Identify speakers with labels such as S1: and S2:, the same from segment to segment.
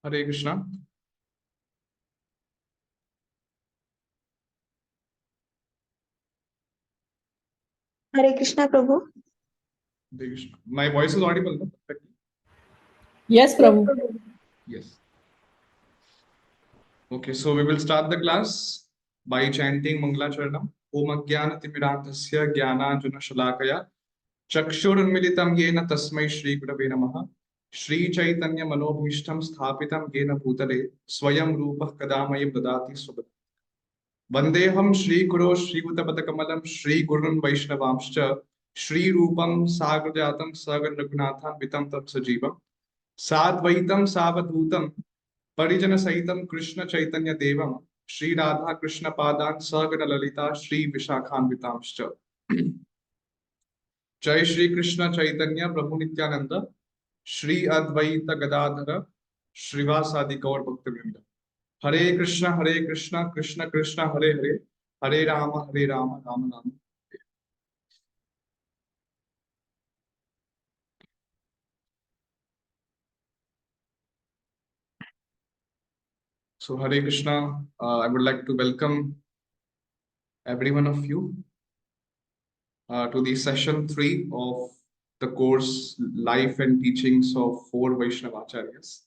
S1: Hare Krishna.
S2: Hare Krishna, Prabhu.
S1: Hare Krishna. My voice is audible, no? Perfectly.
S3: Yes,
S2: Yes,
S3: Prabhu.
S2: Prabhu.
S1: Yes. Okay, so we will start the class by chanting Mangala Charanam. Om Ajnana Timirantasya Jnananjana Shalakaya Chakshurunmilitam Yena Tasmai Shri Gurave Namaha Shri Chaitanya Manobhishtam Sthapitam Yena Bhutale Swayam Rupa Kadamayam Dadati Subhat Vandeham Shri Guru Shri Uttapatakamalam Shri Gurun Vaishnavamscha Shri Rupam Sagrajatam Sagar Raghunathan Vitam Tat Sajivam Sadvaitam Savadhutam Parijana Saitam Krishna Chaitanya Devam Shri Radha Krishna Padan Sagana Lalita Shri Vishakhan Vitamscha Jai Shri Krishna Chaitanya Prabhu Nityananda Shri Advaita Gadadhara Srivasadi Gaur Bhaktivinoda Hare Krishna Krishna Krishna Hare Hare Hare Rama Rama Rama. So Hare Krishna, I would like to welcome every one of you to the session 3 of the course Life and Teachings of Four Vaishnava Acharyas.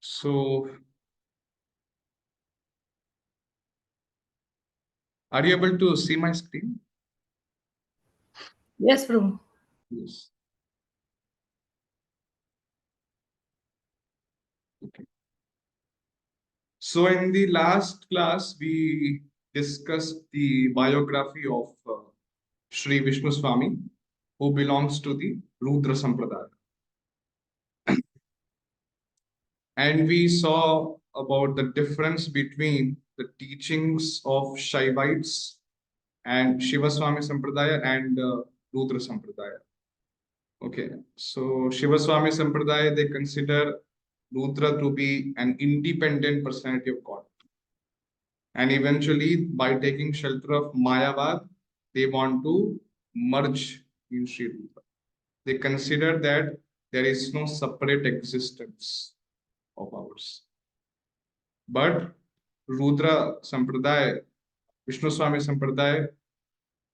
S1: So, are you able to see my screen?
S3: Yes, Prabhu.
S1: Yes. Okay. So, in the last class, we discussed the biography of Sri Vishnu Swami, who belongs to the Rudra Sampradaya. And we saw about the difference between the teachings of Shaivites and Shiva Swami Sampradaya and Rudra Sampradaya. Okay, so Shiva Swami Sampradaya, they consider Rudra to be an independent personality of God. And eventually, by taking shelter of Mayavad, they want to merge in Sri Rudra. They consider that there is no separate existence of ours. But Rudra Sampradaya, Vishnu Swami Sampradaya,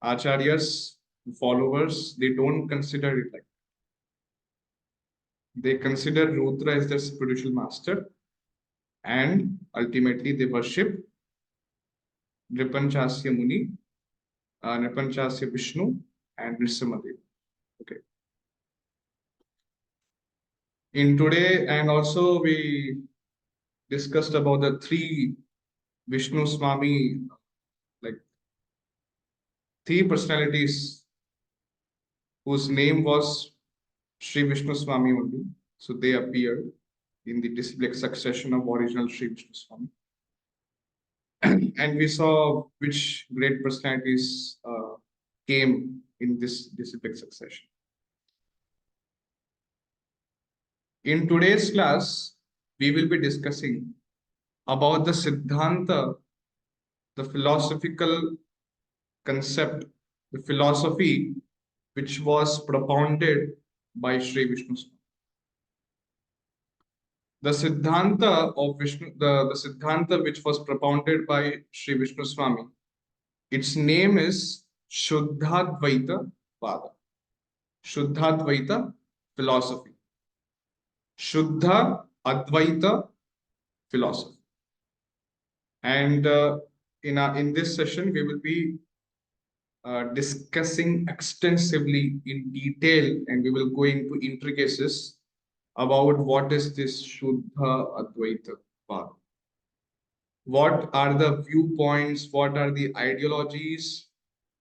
S1: Acharyas, followers, they don't consider it like that. They consider Rudra as their spiritual master, and ultimately they worship Nripanchasya Muni, Nripanchasya Vishnu, and Nrsimhadev. Okay. In today, and also we discussed about the three Vishnu Swami, like three personalities whose name was Sri Vishnu Swami only. So they appeared in the disciplic succession of original Sri Vishnu Swami. And we saw which great personalities came in this disciplic succession. In today's class, we will be discussing about the Siddhanta, the philosophical concept, the philosophy which was propounded by Sri Vishnu Swami. The Siddhanta of Vishnu, the Siddhanta which was propounded by Sri Vishnu Swami, its name is Shuddhadvaita Vada. Shuddhadvaita philosophy. Shuddha Advaita philosophy. And in this session, we will be discussing extensively in detail, and we will go into intricacies about what is this Shuddha Advaita Vada. What are the viewpoints, what are the ideologies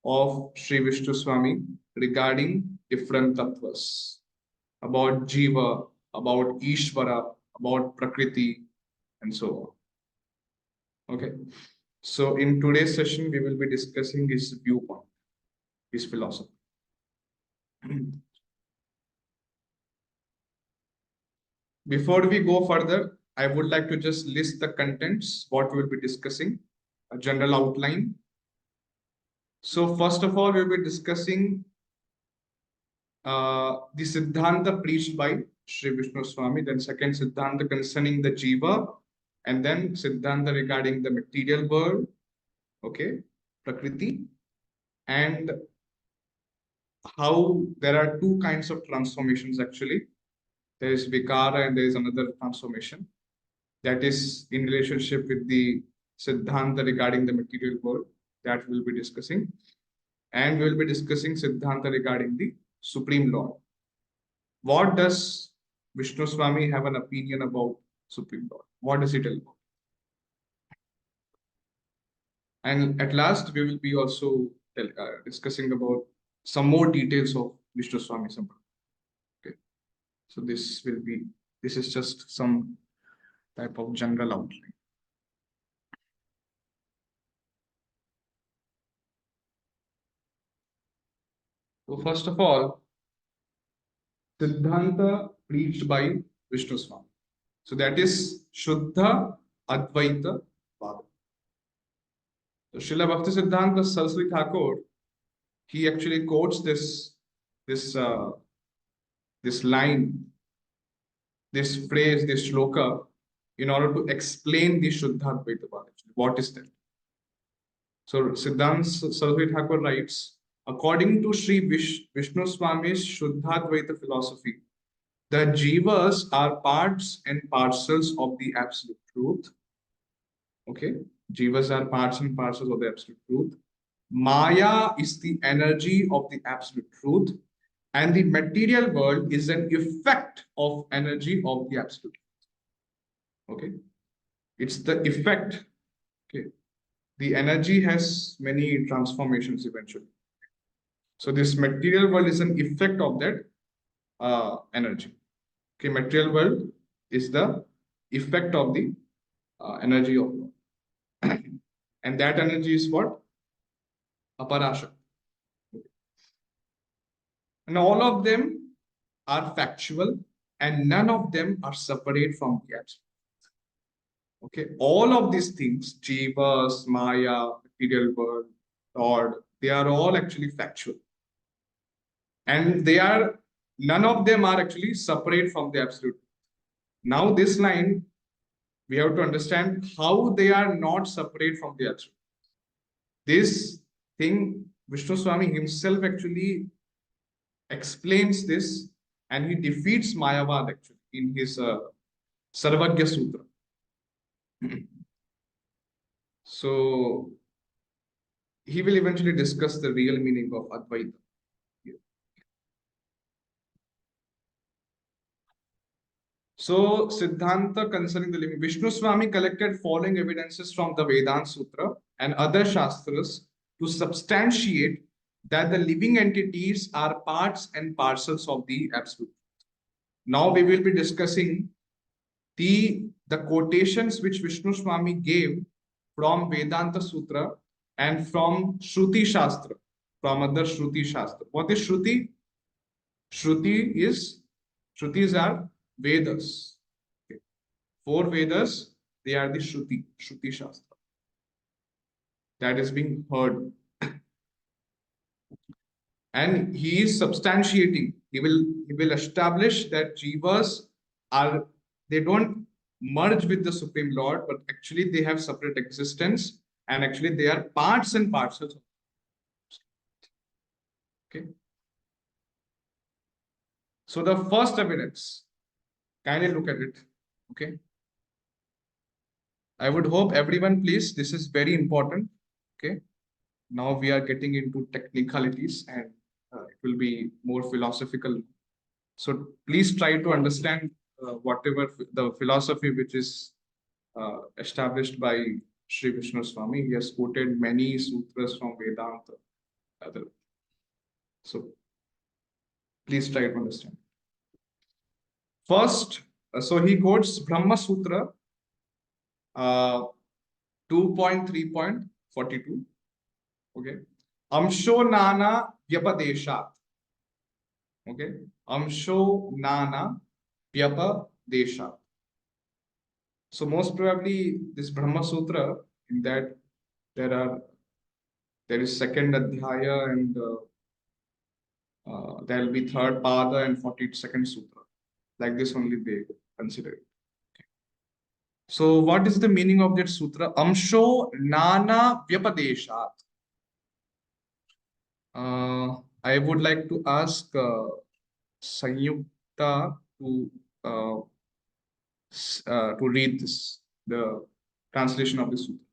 S1: of Sri Vishnu Swami regarding different tattvas, about Jiva, about Ishvara, about Prakriti, and so on. Okay. So in today's session, we will be discussing his viewpoint, his philosophy. Before we go further, I would like to just list the contents, what we will be discussing, a general outline. So first of all, we will be discussing the Siddhanta preached by Sri Vishnu Swami, then second Siddhanta concerning the Jiva, and then Siddhanta regarding the material world, okay, Prakriti, and how there are two kinds of transformations actually. There is Vikara and there is another transformation that is in relationship with the Siddhanta regarding the material world that we will be discussing. And we will be discussing Siddhanta regarding the Supreme Lord. What does Vishnu Swami have an opinion about Supreme Lord? What does he tell about? And at last, we will be also discussing about some more details of Vishnu Swami Sampradaya. Okay. So this is just some type of general outline. So first of all, Siddhanta preached by Vishnu Swami. So that is Shuddha Advaita Vada. So Srila Bhakti Siddhanta Saraswati Thakur, he actually quotes this line, this phrase, this shloka, in order to explain the Shuddha Advaita Vada. What is that? So Siddhanta Saraswati Thakur writes, according to Sri Vishnu Swami's Shuddhadvaita philosophy, the jivas are parts and parcels of the absolute truth. Okay, jivas are parts and parcels of the absolute truth. Maya is the energy of the absolute truth, and the material world is an effect of energy of the absolute truth. Okay, it's the effect. Okay, the energy has many transformations eventually. So this material world is an effect of that energy. Okay, material world is the effect of the energy of Lord. And that energy is what? Aparasha. And all of them are factual and none of them are separate from the absolute. Okay, all of these things, Jivas, Maya, material world, Lord, they are all actually factual. And none of them are actually separate from the absolute. Now this line, we have to understand how they are not separate from the absolute. This thing, Vishnu Swami himself actually explains this and he defeats Mayavad actually in his Sarvagya Sutra. So he will eventually discuss the real meaning of Advaita. So Siddhanta concerning the living, Vishnu Swami collected following evidences from the Vedanta Sutra and other Shastras to substantiate that the living entities are parts and parcels of the Absolute. Now we will be discussing the quotations which Vishnu Swami gave from Vedanta Sutra and from Shruti Shastra, from other Shruti Shastra. What is Shruti? Shrutis are Vedas. Okay. 4 Vedas, they are the Shruti Shastra. That is being heard. And he is substantiating. He will establish that jivas they don't merge with the Supreme Lord, but actually they have separate existence, and actually they are parts and parcels. Okay. So the first evidence, kindly look at it. Okay. I would hope everyone, please, this is very important. Okay. Now we are getting into technicalities and it will be more philosophical. So please try to understand whatever the philosophy which is established by Sri Vishnu Swami. He has quoted many sutras from Vedanta other. So please try to understand. First, so he quotes Brahma Sutra 2.3.42. Okay. Amsho Nana Vyapadeshat. Okay. Amsho Nana Vyapadeshat. So most probably this Brahma Sutra, in that there is second adhyaya and there will be third pada and 42nd sutra. Like this only they consider it. So what is the meaning of that sutra? Amsho Nana Vyapadeshat. I would like to ask Sanyukta uh, to read this, the translation of the sutra.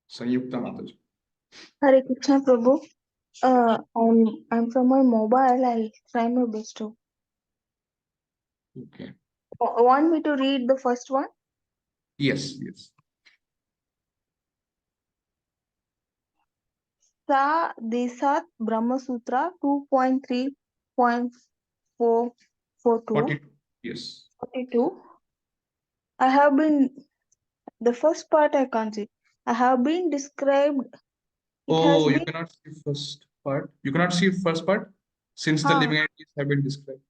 S1: Sanyukta Mataji.
S2: Hare Krishna Prabhu. I'm from my mobile. I'll try my best to.
S1: Okay.
S2: Want me to read the first one?
S1: Yes, yes.
S2: Sa Desat Brahma Sutra 2.3.442.
S1: 42. Yes.
S2: 42. I have been, the first part I can't see. I have been described, it has
S1: Oh, you
S2: been,
S1: cannot see first part. You cannot see first part since the
S2: huh,
S1: living entities have been described.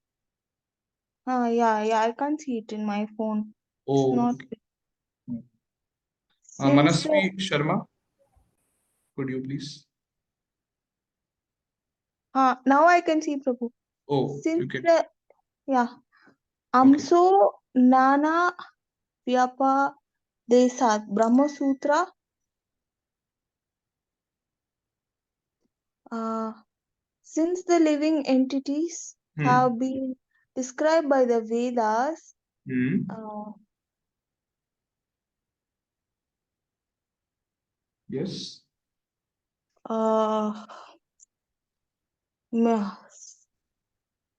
S2: yeah, I can't see it in my phone. It's
S1: Oh,
S2: not,
S1: okay.
S2: since the,
S1: Manasvi Sharma, could you please?
S2: now I can see Prabhu.
S1: Oh,
S2: Since
S1: you can.
S2: the, yeah,
S1: Okay.
S2: Amso Nana Vyapa Desat Brahma Sutra, since the living entities have been described by the Vedas,
S1: Hmm. Yes.
S2: uh, meh,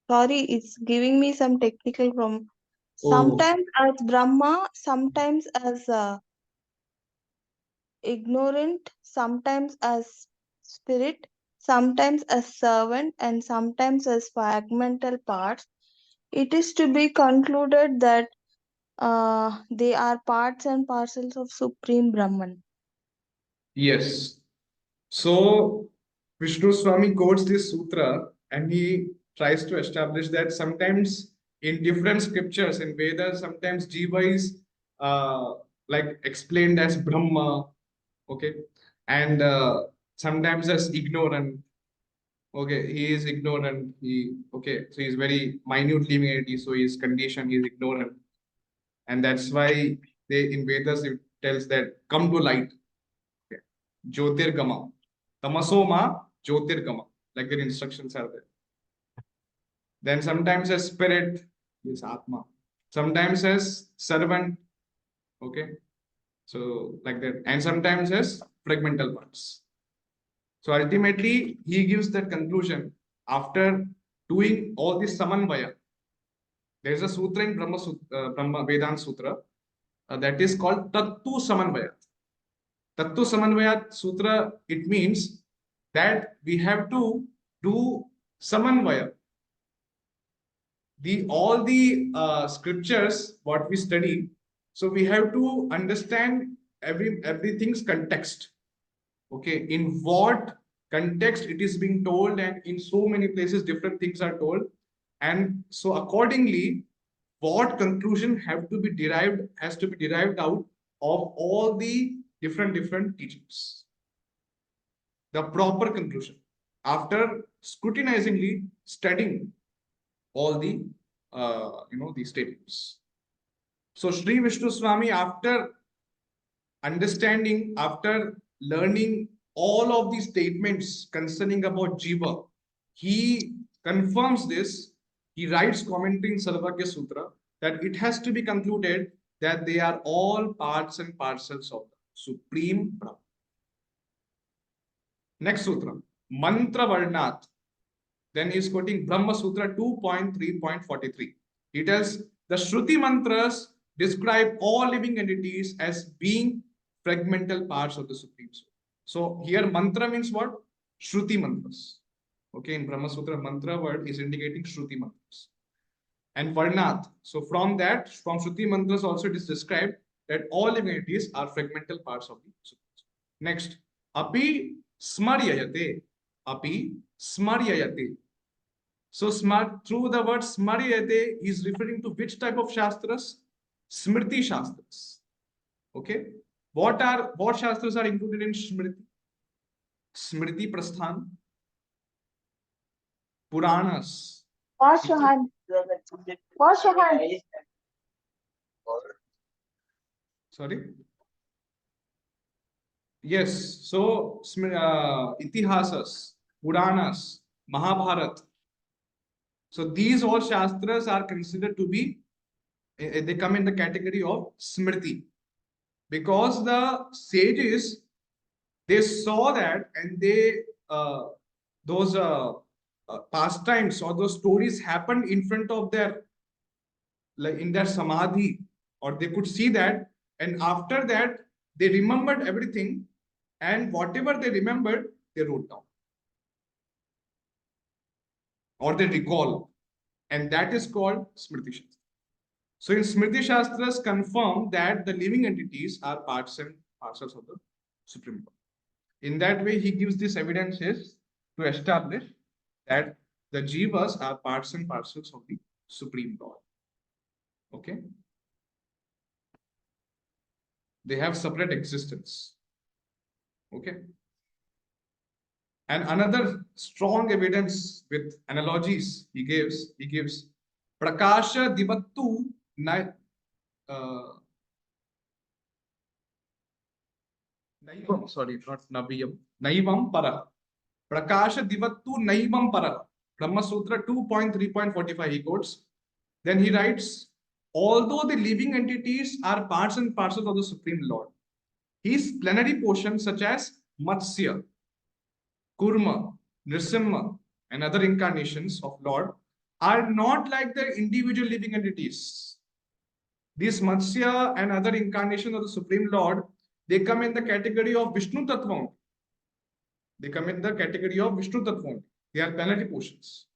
S2: sorry, it's giving me some technical problem.
S1: Oh,
S2: Sometimes as Brahma, sometimes as ignorant, sometimes as spirit, sometimes as servant, and sometimes as fragmental parts. It is to be concluded that they are parts and parcels of Supreme Brahman.
S1: yes. So Vishnu Swami quotes this sutra and he tries to establish that sometimes in different scriptures in Vedas, sometimes Jiva is like explained as Brahma, okay, and sometimes as ignorant. Okay, he is ignorant. So he's very minute living entity, so he's conditioned, he's ignorant, and that's why they in Vedas it tells that come to light. Okay. Jyotirgama. Tamasoma Jyotirgama. Like their instructions are there. Then sometimes as spirit, is Atma. Sometimes as servant, okay. So like that. And sometimes as fragmental parts. So ultimately, he gives that conclusion after doing all this samanvaya. There is a sutra in Brahma Vedanta Sutra that is called Tattu Samanvaya. Tattu Samanvaya Sutra, it means that we have to do Samanvaya. All the scriptures, what we study, so we have to understand everything's context. Okay, in what context it is being told, and in so many places different things are told, and so accordingly what conclusion have to be derived has to be derived out of all the different teachings, the proper conclusion after scrutinizingly studying all the these statements. So Sri Vishnu Swami, after understanding, after learning all of these statements concerning about Jiva, he confirms this. He writes commentary in Sarvagya Sutra that it has to be concluded that they are all parts and parcels of the Supreme Brahman. Next Sutra, Mantra Varnat. Then he is quoting Brahma Sutra 2.3.43. He tells the Shruti mantras describe all living entities as being fragmental parts of the Supreme Soul. So here mantra means what? Shruti mantras. Okay, in Brahma Sutra, mantra word is indicating Shruti mantras. And Varnat. So from that, from Shruti mantras also it is described that all living entities are fragmental parts of the Sutras. Next, api smaryayate. Api smaryayate. So through the word smaryayate is referring to which type of shastras? Smriti shastras. Okay. What shastras are included in Smriti? Smriti Prasthan, Puranas.
S2: Wash your hands. Wash your hands.
S1: Sorry. Yes. So Itihasas, Puranas, Mahabharat. So these all shastras are considered to be, they come in the category of Smriti, because the sages, they saw that, and they those pastimes or those stories happened in front of their, like in their samadhi, or they could see that, and after that they remembered everything, and whatever they remembered they wrote down or they recall, and that is called Smriti Shastra. So in Smriti Shastras confirm that the living entities are parts and parcels of the Supreme Lord. In that way, he gives these evidences to establish that the jivas are parts and parcels of the Supreme Lord. Okay? They have separate existence. Okay? And another strong evidence with analogies he gives Prakasha Divattu Naivam, sorry, not Naviyam, Naivam Para. Prakasha Divattu Naivam Para. Brahma Sutra 2.3.45 he quotes. Then he writes, although the living entities are parts and parcels of the Supreme Lord, his plenary portions such as Matsya, Kurma, Nrisimha, and other incarnations of Lord are not like the individual living entities. These Matsya and other incarnations of the Supreme Lord, they come in the category of Vishnu Tattva. They come in the category of Vishnu Tattva. They are plenary portions.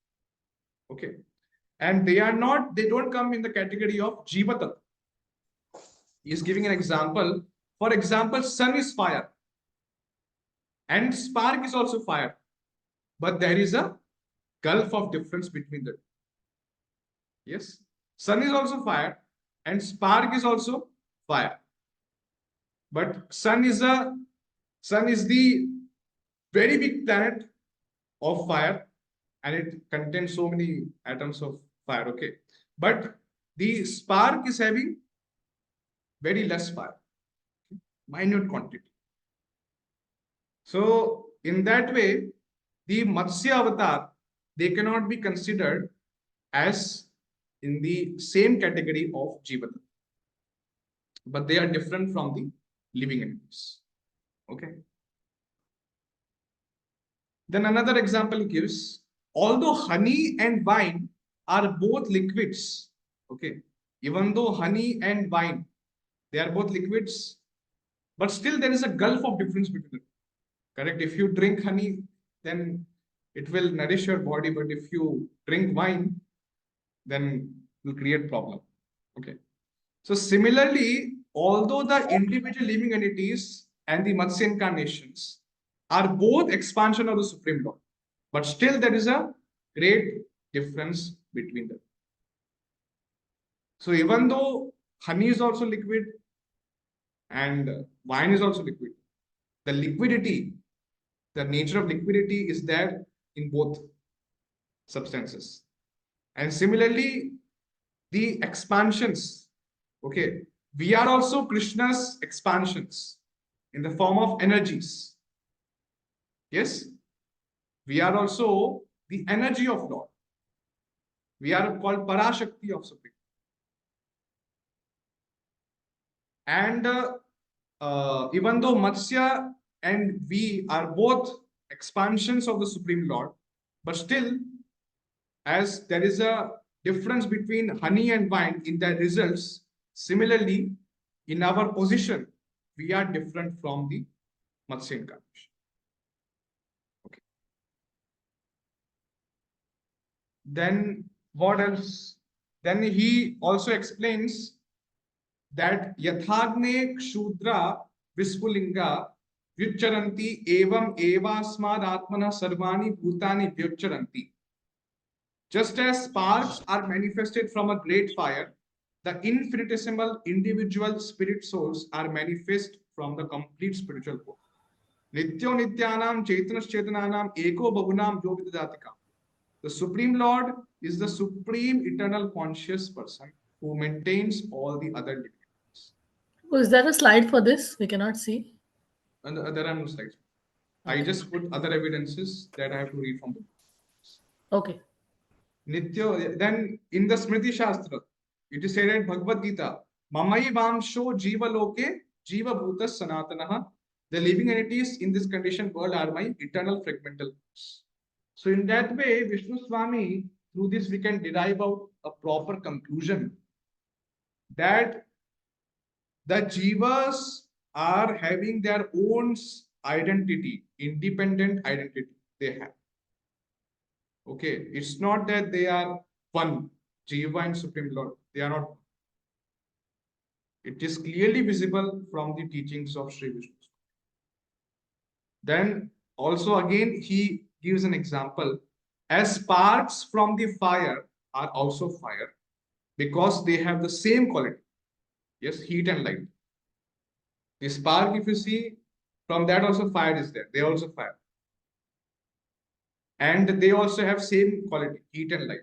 S1: Okay. And they don't come in the category of Jiva Tattva. He is giving an example. For example, sun is fire. And spark is also fire. But there is a gulf of difference between them. Yes. Sun is also fire. And spark is also fire. But sun is the very big planet of fire, and it contains so many atoms of fire. Okay. But the spark is having very less fire, minute quantity. So in that way, the Matsya avatar, they cannot be considered as in the same category of Jivana, but they are different from the living entities. Okay. Then another example he gives, although honey and wine are both liquids, okay, even though honey and wine, they are both liquids, but still there is a gulf of difference between them. Correct? If you drink honey, then it will nourish your body, but if you drink wine, then it will create problem. Okay. So similarly, although the individual living entities and the Matsya incarnations are both expansion of the Supreme Lord, but still there is a great difference between them. So even though honey is also liquid and wine is also liquid, the liquidity, the nature of liquidity is there in both substances. And similarly, the expansions, okay, we are also Krishna's expansions in the form of energies. Yes, we are also the energy of Lord. We are called Parashakti of Supreme. And even though Matsya and we are both expansions of the Supreme Lord, but still, as there is a difference between honey and wine in their results, similarly, in our position, we are different from the Matsya incarnation. Okay. Then what else? Then he also explains that yathagne kshudra vispulinga vyucharanti evam evasmad atmana sarvani bhutani vyucharanti. Just as sparks are manifested from a great fire, the infinitesimal individual spirit souls are manifest from the complete spiritual whole. Nityo nityanam chaitanas chaitananam eko bahunam yovidatika. The Supreme Lord is the supreme eternal conscious person who maintains all the other divinities.
S3: Oh, is there a slide for this? We cannot see.
S1: And there are no slides. I
S3: Okay.
S1: just put other evidences that I have to read from the books.
S3: Okay.
S1: Nitya, then in the Smriti Shastra, it is said in Bhagavad Gita, Mamai Vamsho Jiva Loke Jiva Bhuta Sanatanaha. The living entities in this conditioned world are my eternal fragmental parts. So in that way, Vishnu Swami, through this we can derive out a proper conclusion that the jivas are having their own identity, independent identity they have. Okay, it's not that they are one, Jiva and Supreme Lord. They are not. It is clearly visible from the teachings of Sri Vishnu. Then also again he gives an example as sparks from the fire are also fire because they have the same quality. Yes, heat and light. The spark, if you see, from that also fire is there. They also fire. And they also have same quality, heat and light.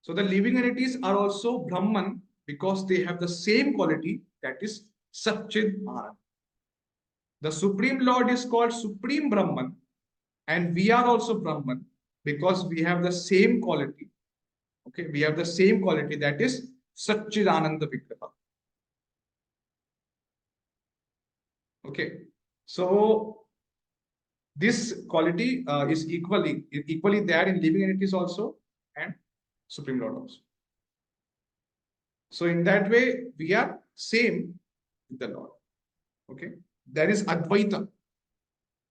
S1: So the living entities are also Brahman because they have the same quality, that is Satchid Anand. The Supreme Lord is called Supreme Brahman, and we are also Brahman because we have the same quality. Okay, we have the same quality, that is Satchidananda Vigraha. Okay, so this quality is equally there in living entities also and Supreme Lord also. So in that way, we are same with the Lord. Okay, there is Advaita,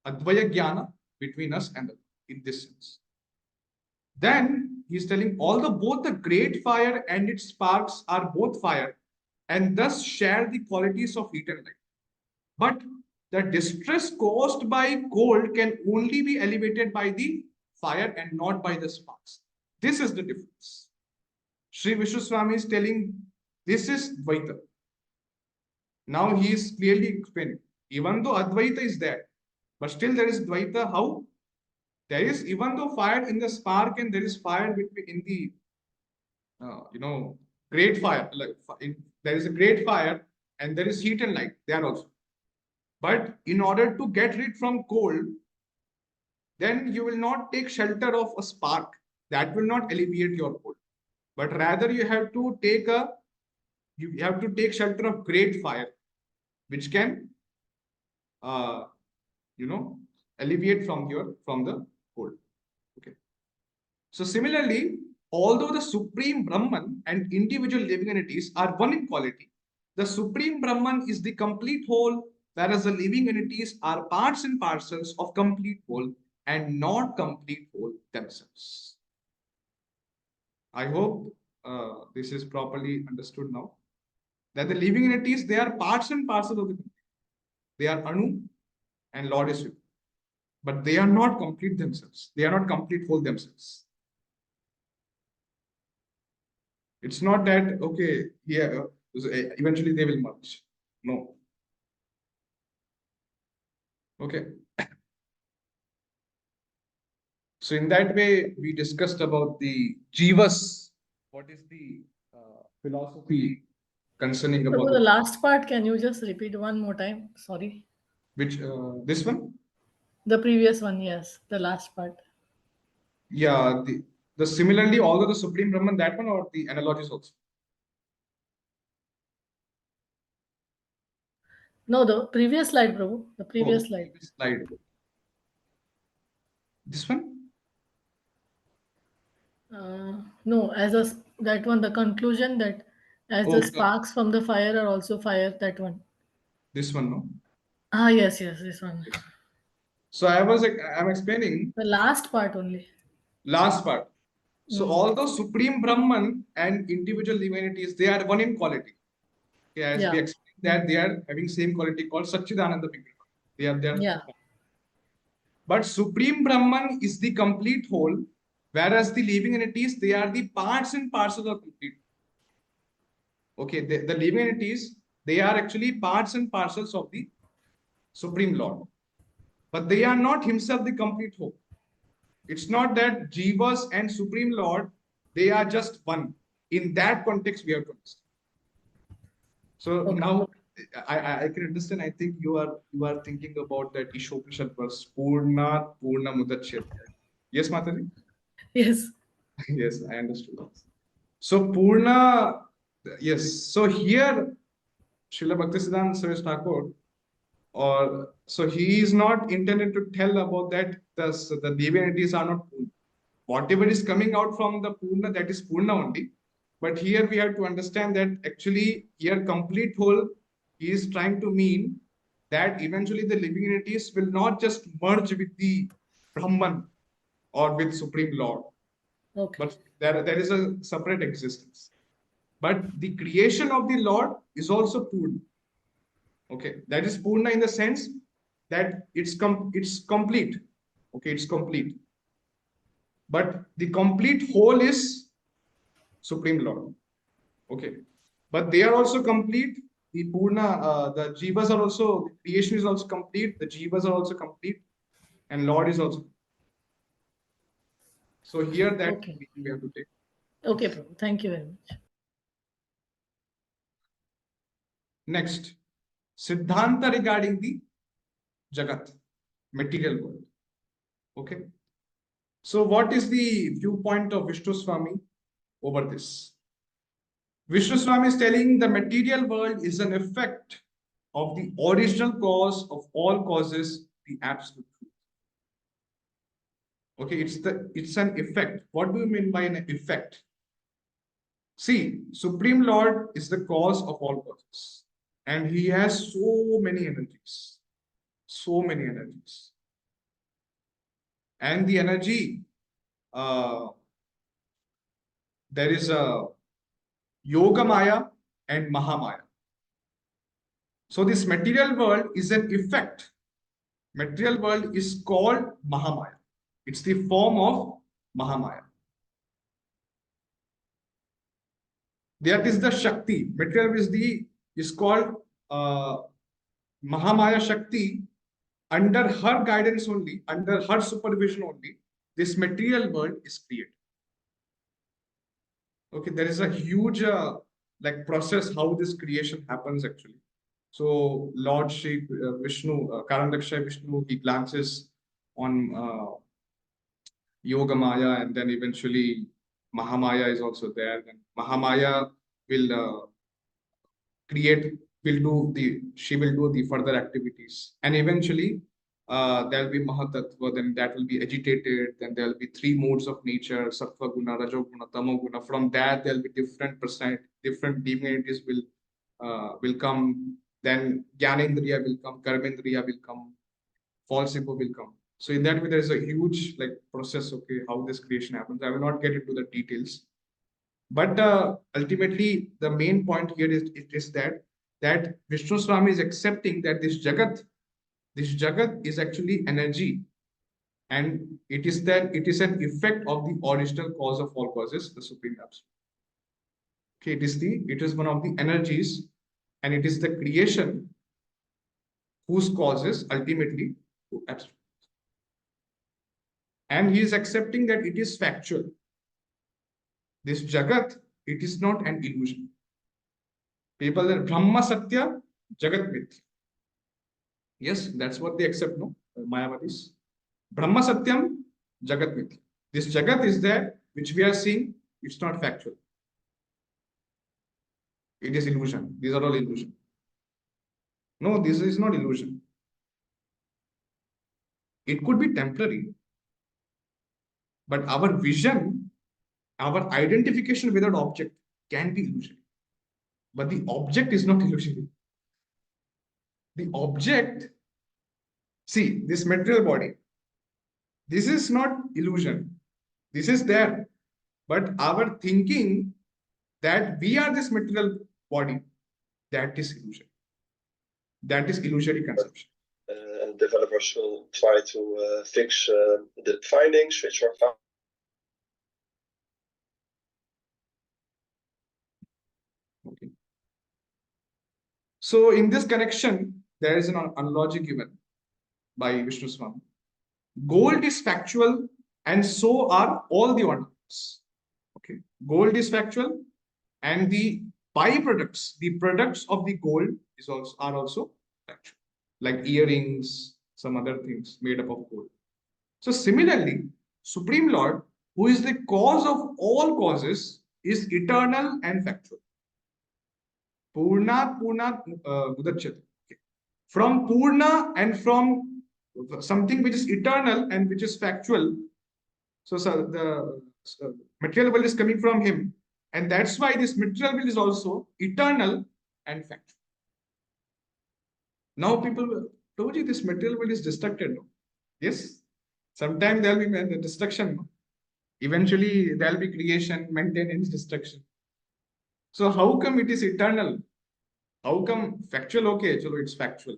S1: Advaya Jnana between us and the Lord in this sense. Then he is telling although both the great fire and its sparks are both fire and thus share the qualities of heat and light. But the distress caused by cold can only be alleviated by the fire and not by the sparks. This is the difference. Sri Vishnu Swami is telling this is Dvaita. Now he is clearly explaining. Even though Advaita is there, but still there is Dvaita. How? There is, even though fire in the spark and there is fire between in the great fire, like there is a great fire and there is heat and light there also. But in order to get rid from cold, then you will not take shelter of a spark. That will not alleviate your cold. But rather you have to take shelter of great fire, which can uh, alleviate from the cold. Okay. So similarly, although the Supreme Brahman and individual living entities are one in quality, the Supreme Brahman is the complete whole, whereas the living entities are parts and parcels of complete whole and not complete whole themselves. I hope this is properly understood now. That the living entities, they are parts and parcels of the complete. They are Anu and Lord is Shiva. But they are not complete themselves. They are not complete whole themselves. It's not that, okay, yeah, eventually they will merge. No. Okay. So in that way, we discussed about the Jivas. What is the philosophy concerning
S3: So
S1: about
S3: the last part, can you just repeat one more time? Sorry.
S1: which this one?
S3: The previous one, yes. The last part.
S1: Yeah, the similarly, although the Supreme Brahman, that one or the analogies also?
S3: No, the previous slide, Prabhu. The previous slide.
S1: Previous slide. This one?
S3: No, that one, the conclusion that as the
S1: Oh,
S3: sparks from the fire are also fire, that one.
S1: this one, no?
S3: Yes, this one.
S1: So I'm explaining
S3: The last part only.
S1: last part. So
S3: Mm.
S1: although Supreme Brahman and individual divinities, they are one in quality. Okay, as we
S3: Yeah,
S1: explained that they are having same quality called Satchidananda Vigraha. They are
S3: yeah.
S1: but Supreme Brahman is the complete whole, whereas the living entities, they are the parts and parcels of complete. Okay, the living entities, they are actually parts and parcels of the Supreme Lord. But they are not himself the complete whole. It's not that Jivas and Supreme Lord, they are just one. In that context, we have to understand. So
S3: Okay.
S1: now I can understand. I think you are thinking about that Ishopanishad verse, Purna Mudachyate. Yes, Mataji?
S3: Yes.
S1: Yes, I understood. So Purna, yes. So here, Srila Bhaktisiddhanta Saraswati Thakur, or so he is not intended to tell about that the divinities are not Purna. Whatever is coming out from the Purna, that is Purna only. But here we have to understand that actually here complete whole, he is trying to mean that eventually the living entities will not just merge with the Brahman or with Supreme Lord,
S3: Okay.
S1: but there is a separate existence. But the creation of the Lord is also Purna. Okay, that is Purna in the sense that it's complete. Okay, it's complete. But the complete whole is Supreme Lord. Okay, but they are also complete. The Purna, the Jivas are also, the creation is also complete. The Jivas are also complete, and Lord is also. So here that
S3: Okay.
S1: we have to take.
S3: Okay, Prabhu. Thank you very much.
S1: Next, Siddhanta regarding the Jagat, material world. Okay. So what is the viewpoint of Vishnu Swami over this? Vishnu Swami is telling the material world is an effect of the original cause of all causes, the absolute truth. Okay, it's an effect. What do you mean by an effect? See, Supreme Lord is the cause of all causes, and he has so many energies, so many energies, and the energy uh, there is a Yoga Maya and Mahamaya. So this material world is an effect. Material world is called Mahamaya. It's the form of Mahamaya. That is the Shakti. Material is called Mahamaya Shakti. Under her guidance only, under her supervision only, this material world is created. Okay, there is a huge like process how this creation happens actually. So Lord Shri Vishnu, Karandakshay Vishnu, he glances on Yoga Maya, and then eventually Mahamaya is also there. Then Mahamaya will create, will do the, she will do the further activities, and eventually there'll be Mahatattva, then that will be agitated, then there'll be three modes of nature, Sattva Guna, Rajo Guna, Tamo Guna. From that there'll be different divinities will come, then Gyanendriya will come, Karmendriya will come, false ego will come. So in that way, there is a huge like process. Okay, how this creation happens. I will not get into the details, but ultimately, the main point here is it is that Vishnu Swami is accepting that this Jagat is actually energy, and it is an effect of the original cause of all causes, the Supreme Absolute. Okay, it is one of the energies, and it is the creation whose causes ultimately to absolute. And he is accepting that it is factual. This Jagat, it is not an illusion. People that Brahma Satya, Jagat Mithya. Yes, that's what they accept, no? Mayavadis. Brahma Satyam, Jagat Mithya. This Jagat is there, which we are seeing, it's not factual. It is illusion. These are all illusion. No, this is not illusion. It could be temporary, but our vision, our identification with an object can be illusion. But the object is not illusion. The object See, this material body, this is not illusion. This is there. But our thinking that we are this material body, that is illusion. That is illusory conception.
S4: And developers will try to fix the findings which are found.
S1: Okay. So in this connection, there is an analogy given by Vishnu Swami. Gold is factual, and so are all the ornaments. Okay, gold is factual, and the byproducts, the products of the gold are also factual, like earrings, some other things made up of gold. So similarly, Supreme Lord, who is the cause of all causes, is eternal and factual. Purnat Mudachyate. Okay. From Purna and from something which is eternal and which is factual. So the material world is coming from him. And that's why this material world is also eternal and factual. Now people told you this material world is destructed. No? Yes. Sometimes there will be destruction. No? Eventually there will be creation, maintenance, destruction. So how come it is eternal? How come factual? Okay, so it's factual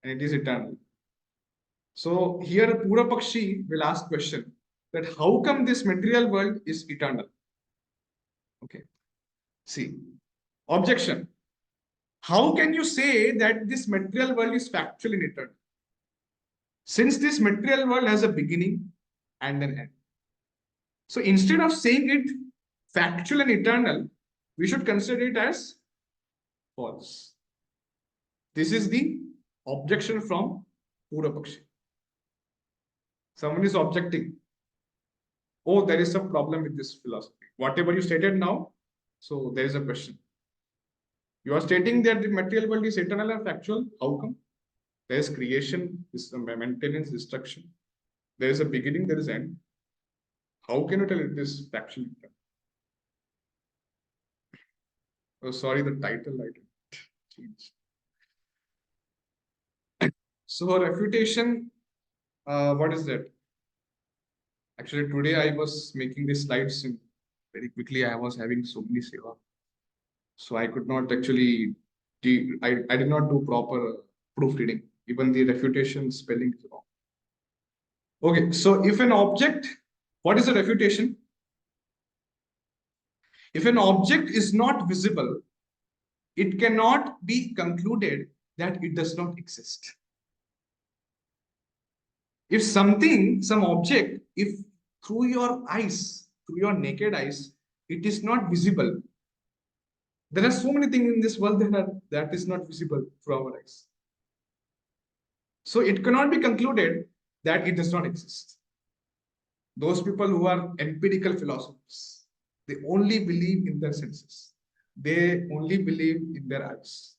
S1: and it is eternal. So here Pura Pakshi will ask question that how come this material world is eternal? Okay. See, objection. How can you say that this material world is factual and eternal? Since this material world has a beginning and an end. So instead of saying it factual and eternal, we should consider it as false. This is the objection from Pura Pakshi. Someone is objecting. Oh, there is some problem with this philosophy. Whatever you stated now, so there is a question. You are stating that the material world is eternal and factual. How come? There is creation, this maintenance, destruction. There is a beginning, there is end. How can you tell it is factual? Oh, sorry, the title I didn't change. So refutation, what is that? Actually, today I was making the slides in very quickly. I was having so many seva. So I could not actually, I did not do proper proofreading. Even the refutation spelling is wrong. Okay, so if an object, what is a refutation? If an object is not visible, it cannot be concluded that it does not exist. If something, some object, if through your eyes, through your naked eyes, it is not visible, there are so many things in this world that is not visible through our eyes. So it cannot be concluded that it does not exist. Those people who are empirical philosophers, they only believe in their senses. They only believe in their eyes.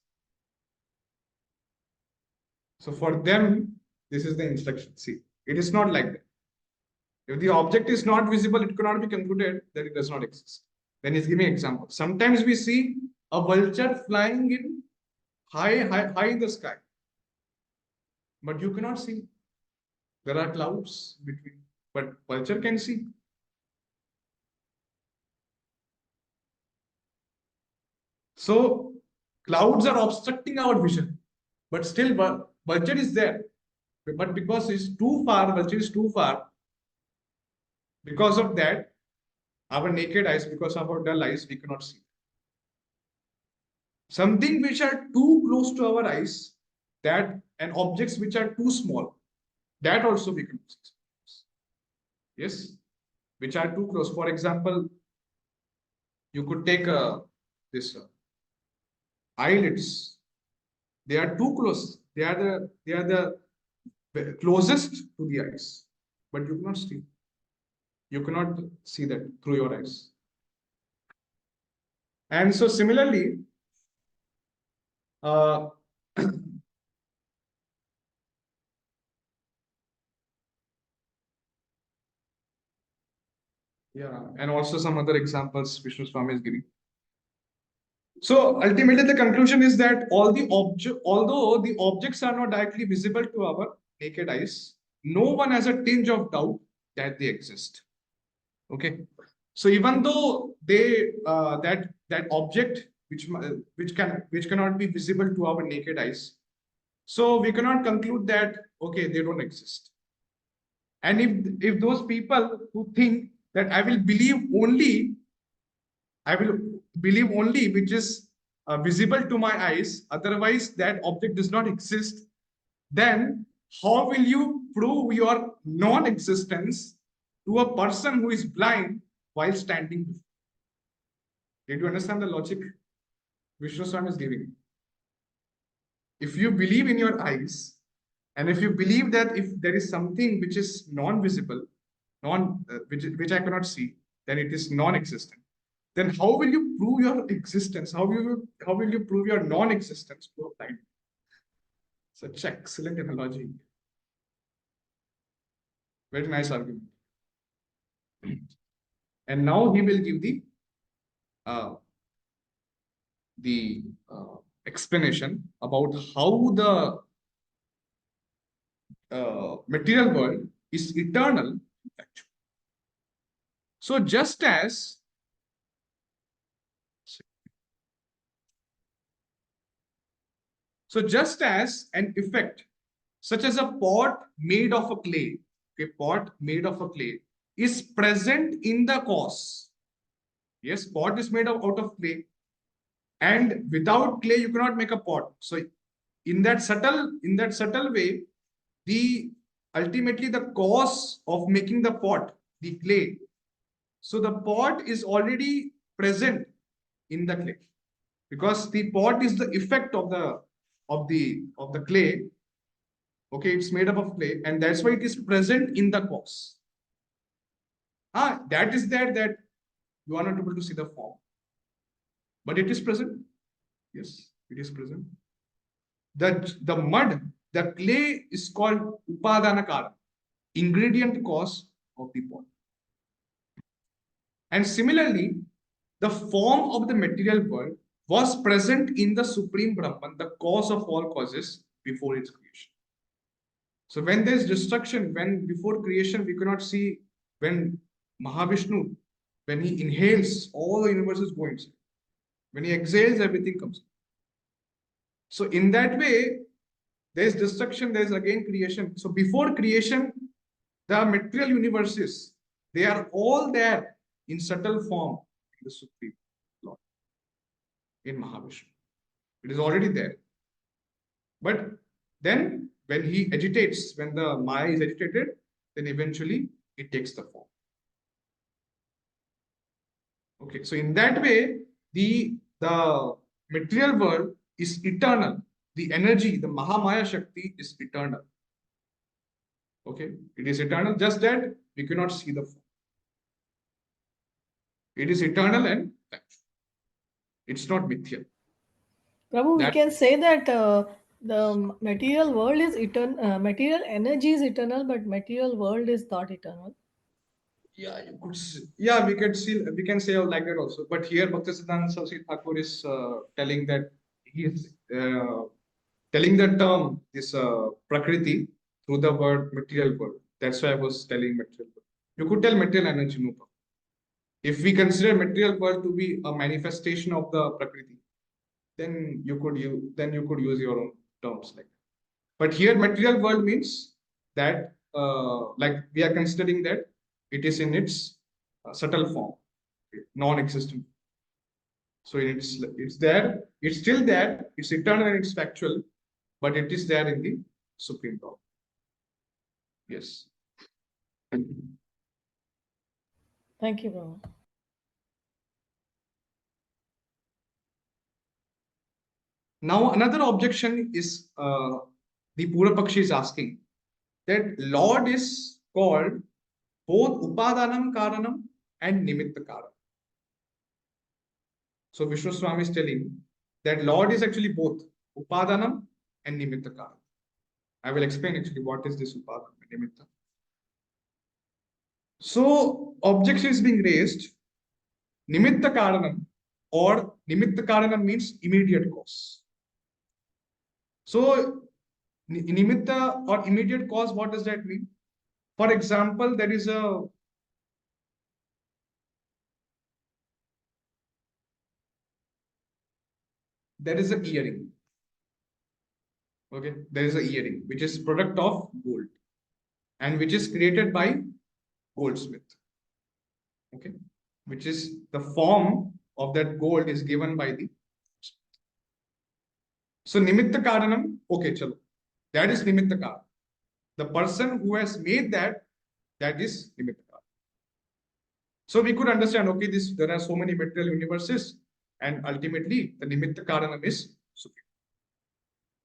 S1: So for them, this is the instruction. See, it is not like that. If the object is not visible, it cannot be concluded that it does not exist. Then he's giving an example. Sometimes we see a vulture flying in high in the sky, but you cannot see. There are clouds between, but vulture can see. So clouds are obstructing our vision, but still vulture is there. But because it's too far, vulture is too far. Because of that, our naked eyes, because of our dull eyes, we cannot see. Something which are too close to our eyes, that and objects which are too small, that also we cannot see. Yes, which are too close. For example, you could take this eyelids. They are too close. They are the closest to the eyes, but you cannot see. You cannot see that through your eyes. And so similarly, yeah, and also some other examples Vishnu Swami is giving. So ultimately, the conclusion is that although the objects are not directly visible to our naked eyes, no one has a tinge of doubt that they exist. Okay. So even though they that object which cannot be visible to our naked eyes, so we cannot conclude that okay, they don't exist. And if those people who think that I will believe only which is visible to my eyes, otherwise that object does not exist, then how will you prove your non-existence to a person who is blind while standing before? Did you understand the logic Vishnu Swami is giving? If you believe in your eyes, and if you believe that if there is something which is non-visible, which I cannot see, then it is non-existent. Then how will you prove your existence? How will you prove your non-existence to a blind? Such excellent analogy. Very nice argument. And now he will give the explanation about how the material world is eternal. So just as an effect such as a pot made of a clay, a pot made of a clay is present in the cause. Yes, pot is made out of clay, and without clay you cannot make a pot. So in that subtle way, ultimately the cause of making the pot, the clay. So the pot is already present in the clay, because the pot is the effect of the clay. Okay, it's made up of clay, and that's why it is present in the cause. That is there that you are not able to see the form, but it is present. Yes, it is present. The mud, the clay is called upadanakara, ingredient cause of the pot. And similarly, the form of the material world was present in the Supreme Brahman, the cause of all causes, before its creation. So when there is destruction, when before creation we cannot see, when Mahavishnu, when he inhales, all the universe is going. When he exhales, everything comes. So in that way, there is destruction, there is again creation. So before creation, the material universes, they are all there in subtle form in the Supreme Lord, in Mahavishnu. It is already there. But then when he agitates, when the Maya is agitated, then eventually it takes the form. Okay, so in that way, the material world is eternal. The energy, the Mahamaya Shakti is eternal. Okay, it is eternal, just that we cannot see the form. It is eternal and factual. It's not mithya.
S3: Prabhu, we can say that the material world is eternal, material energy is eternal, but material world is not eternal.
S1: Yeah, you could we can say like that also. But here Bhaktisiddhanta Saraswati Thakur is telling that he is telling the term this prakriti through the word material world. That's why I was telling material world. You could tell material energy, no problem. If we consider material world to be a manifestation of the prakriti, then you could use your own terms like that. But here material world means that like we are considering that it is in its subtle form, non-existent. So it's there, it's still there, it's eternal and it's factual, but it is there in the Supreme Lord. Yes.
S3: Thank you, Prabhu.
S1: Now another objection is the Purapakshi is asking that Lord is called both Upadanam Karanam and Nimitta Karanam. So Vishnu Swami is telling that Lord is actually both Upadanam and Nimitta Karanam. I will explain actually what is this Upadanam and Nimitta. So objection is being raised, Nimitta Karanam, or Nimitta Karanam means immediate cause. So Nimitta or immediate cause, what does that mean? For example, there is a earring. Okay, there is a earring which is product of gold and which is created by goldsmith. Okay, which is the form of that gold is given by the. So nimitta karanam. Okay, chalo. That is nimitta karanam. The person who has made that is nimitta karanam. So we could understand, okay, there are so many material universes, and ultimately the nimitta karanam is supreme.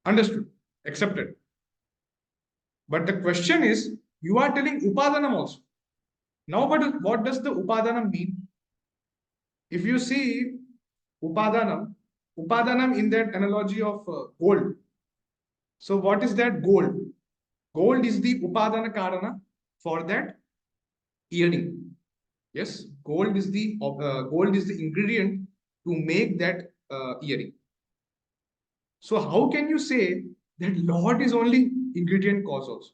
S1: Understood, accepted. But the question is, you are telling upadanam also. Now, what does the upadanam mean? If you see upadanam in that analogy of gold. So what is that gold? Gold is the upadana karana for that earring. Yes, gold is the ingredient to make that earring. So how can you say that Lord is only ingredient cause also?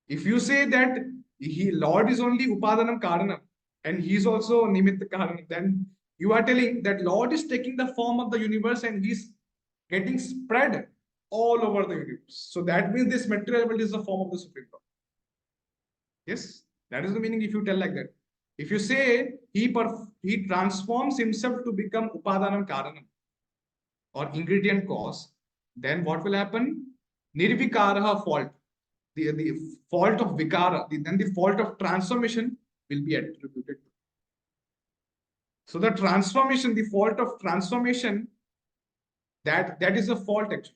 S1: If you say that Lord is only upadanam karanam and he is also nimitta karanam, then you are telling that Lord is taking the form of the universe and he's getting spread all over the universe. So that means this material world is the form of the Supreme Lord. Yes, that is the meaning if you tell like that. If you say he transforms himself to become upadanam karanam or ingredient cause, then what will happen? Nirvikaraha fault. The fault of vikara, then the fault of transformation will be attributed. So the transformation, the fault of transformation, that is a fault actually.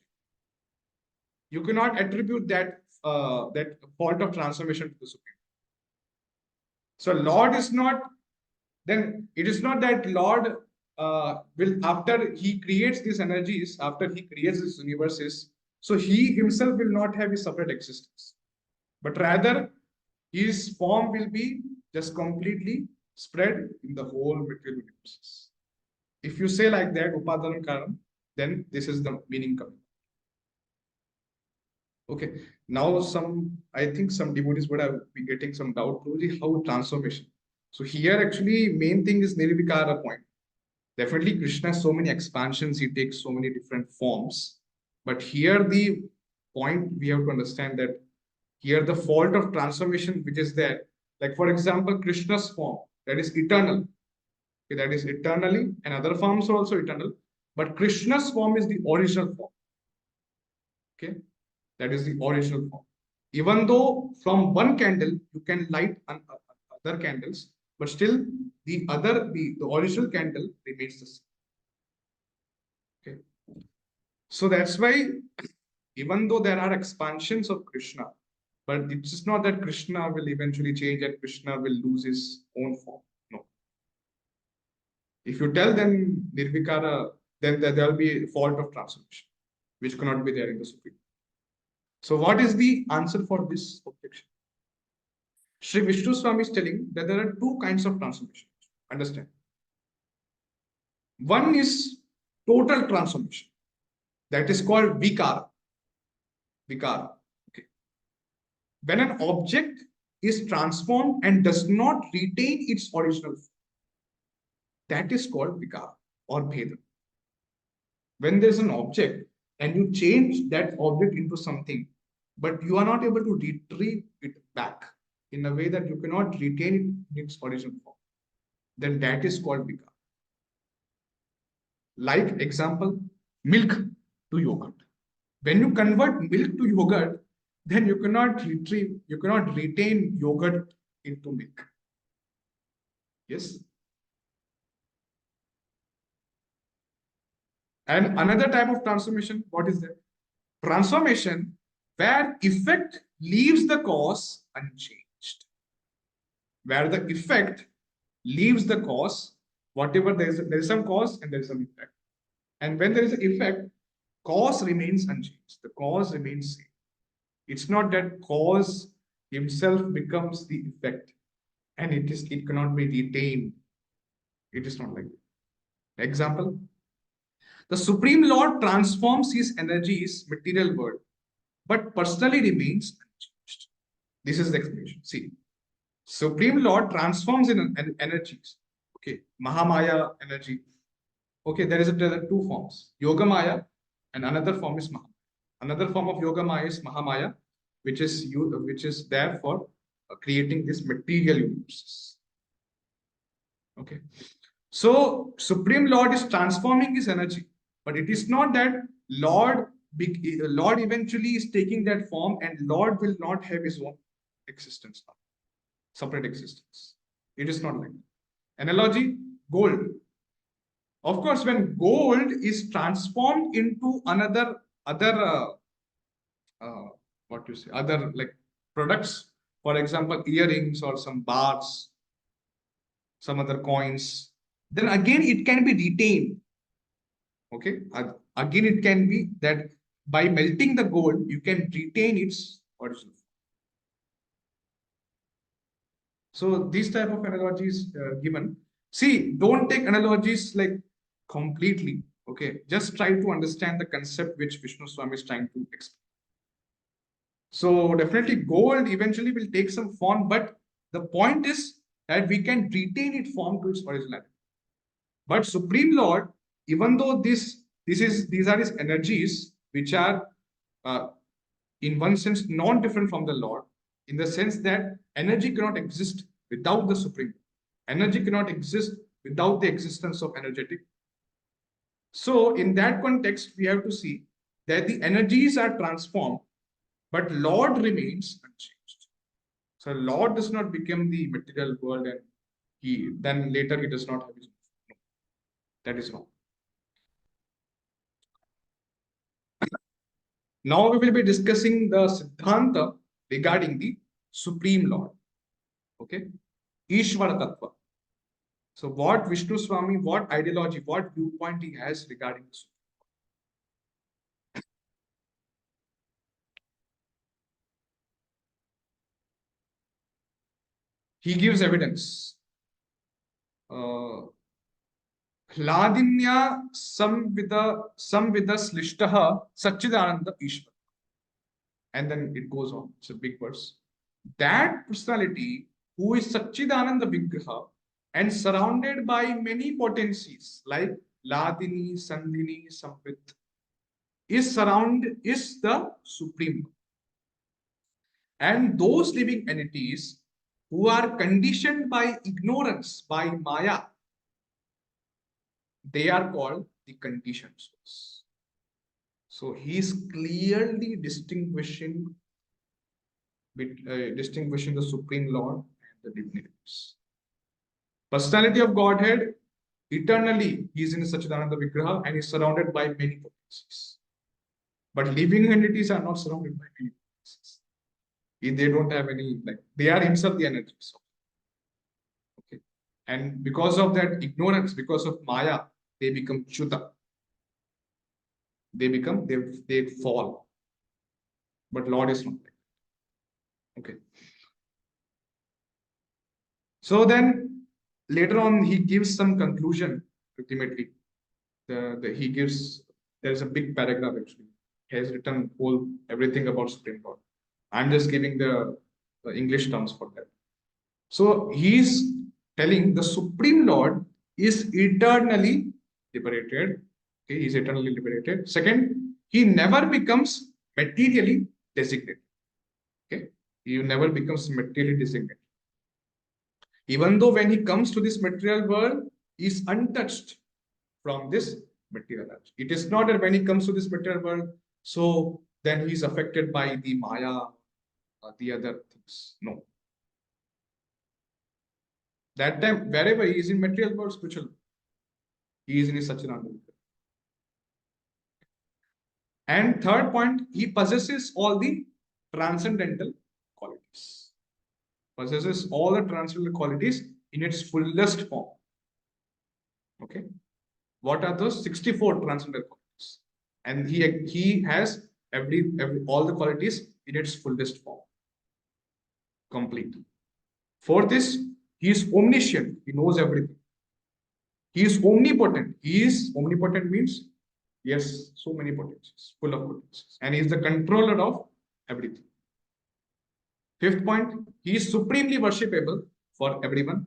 S1: You cannot attribute that fault of transformation to the Supreme. So Lord is not, then it is not that Lord will, after he creates these energies, after he creates these universes, so he himself will not have a separate existence, but rather his form will be just completely spread in the whole material universes. If you say like that, upadanam karanam, then this is the meaning coming. Okay, now I think some devotees would have been getting some doubt to how transformation. So here actually main thing is nirvikara point. Definitely Krishna has so many expansions, he takes so many different forms. But here the point we have to understand that here the fault of transformation which is there, like for example, Krishna's form, that is eternal. Okay, that is eternally, and other forms are also eternal. But Krishna's form is the original form. Okay, that is the original form. Even though from one candle you can light other candles, but still the original candle remains the same. Okay, so that's why even though there are expansions of Krishna, but it's just not that Krishna will eventually change and Krishna will lose his own form. No. If you tell them Nirvikara, then there will be a fault of transformation, which cannot be there in the Supreme. So what is the answer for this objection? Sri Vishnu Swami is telling that there are two kinds of transformation. Understand? One is total transformation. That is called vikara. Vikara. Okay. When an object is transformed and does not retain its original form, that is called vikara or bheda. When there's an object and you change that object into something, but you are not able to retrieve it back in a way that you cannot retain it in its original form, then that is called vikara. Like example, milk to yogurt. When you convert milk to yogurt, then you cannot retain yogurt into milk. Yes. And another type of transformation, what is that? Transformation where effect leaves the cause unchanged. Where the effect leaves the cause, whatever there is some cause and there is some effect. And when there is an effect, cause remains unchanged. The cause remains same. It's not that cause himself becomes the effect and it cannot be retained. It is not like that. Example, The Supreme Lord transforms his energies, material world, but personally remains unchanged. This is the explanation. See, Supreme Lord transforms in energies. Okay, Mahamaya energy. Okay, there are two forms, Yoga Maya, and another form is Mahamaya. Another form of Yoga Maya is Mahamaya, which is there for creating this material universes. Okay, so Supreme Lord is transforming his energy, but it is not that Lord eventually is taking that form, and Lord will not have his own existence now, separate existence. It is not like that. Analogy: gold. Of course, when gold is transformed into other what you say, other like products, for example, earrings or some bars, some other coins, then again it can be retained. Okay, again it can be that by melting the gold, you can retain its original. So these type of analogies given. See, don't take analogies like completely. Okay, just try to understand the concept which Vishnu Swami is trying to explain. So definitely gold eventually will take some form, but the point is that we can retain its form to its originality. But Supreme Lord, even though these are his energies, which are in one sense non-different from the Lord, in the sense that energy cannot exist without the Supreme. Energy cannot exist without the existence of energetic. So in that context, we have to see that the energies are transformed, but Lord remains unchanged. So Lord does not become the material world, and then later he does not have his. No, that is wrong. Now we will be discussing the Siddhanta regarding the Supreme Lord. Okay, Ishvara Tattva. So what Vishnu Swami, what ideology, what viewpoint he has regarding this? He gives evidence. Hladinya samvida slishtaha Satchidananda Ishvara. And then it goes on. It's a big verse. That personality who is Satchidananda Vigraha and surrounded by many potencies like Ladini, Sandhini, Samvit, is the Supreme. And those living entities who are conditioned by ignorance, by Maya, they are called the conditioned souls. So he is clearly distinguishing the Supreme Lord and the divinities. Personality of Godhead, eternally he is in Satchidananda Vigraha and is surrounded by many potencies. But living entities are not surrounded by many potencies. They don't have any, like, they are himself the energy. So, okay. And because of that ignorance, because of Maya, they become Chuta. They fall. But Lord is not like that. Okay. So then later on, he gives some conclusion ultimately. There's a big paragraph actually. He has written everything about Supreme Lord. I'm just giving the English terms for that. So he's telling the Supreme Lord is eternally liberated. Okay, he's eternally liberated. Second, he never becomes materially designated. Okay, he never becomes materially designated. Even though when he comes to this material world, he is untouched from this material world. It is not that when he comes to this material world, so then he is affected by the Maya, the other things. No. That time, wherever he is in material world, spiritual, he is in his Satchidananda. And third point, he possesses all the transcendental qualities. Possesses all the transcendental qualities in its fullest form. Okay. What are those 64 transcendental qualities? And he has all the qualities in its fullest form. Complete. Fourth is, he is omniscient. He knows everything. He is omnipotent. Omnipotent means Yes, so many potencies, full of potencies. And he is the controller of everything. Fifth point, he is supremely worshipable for everyone.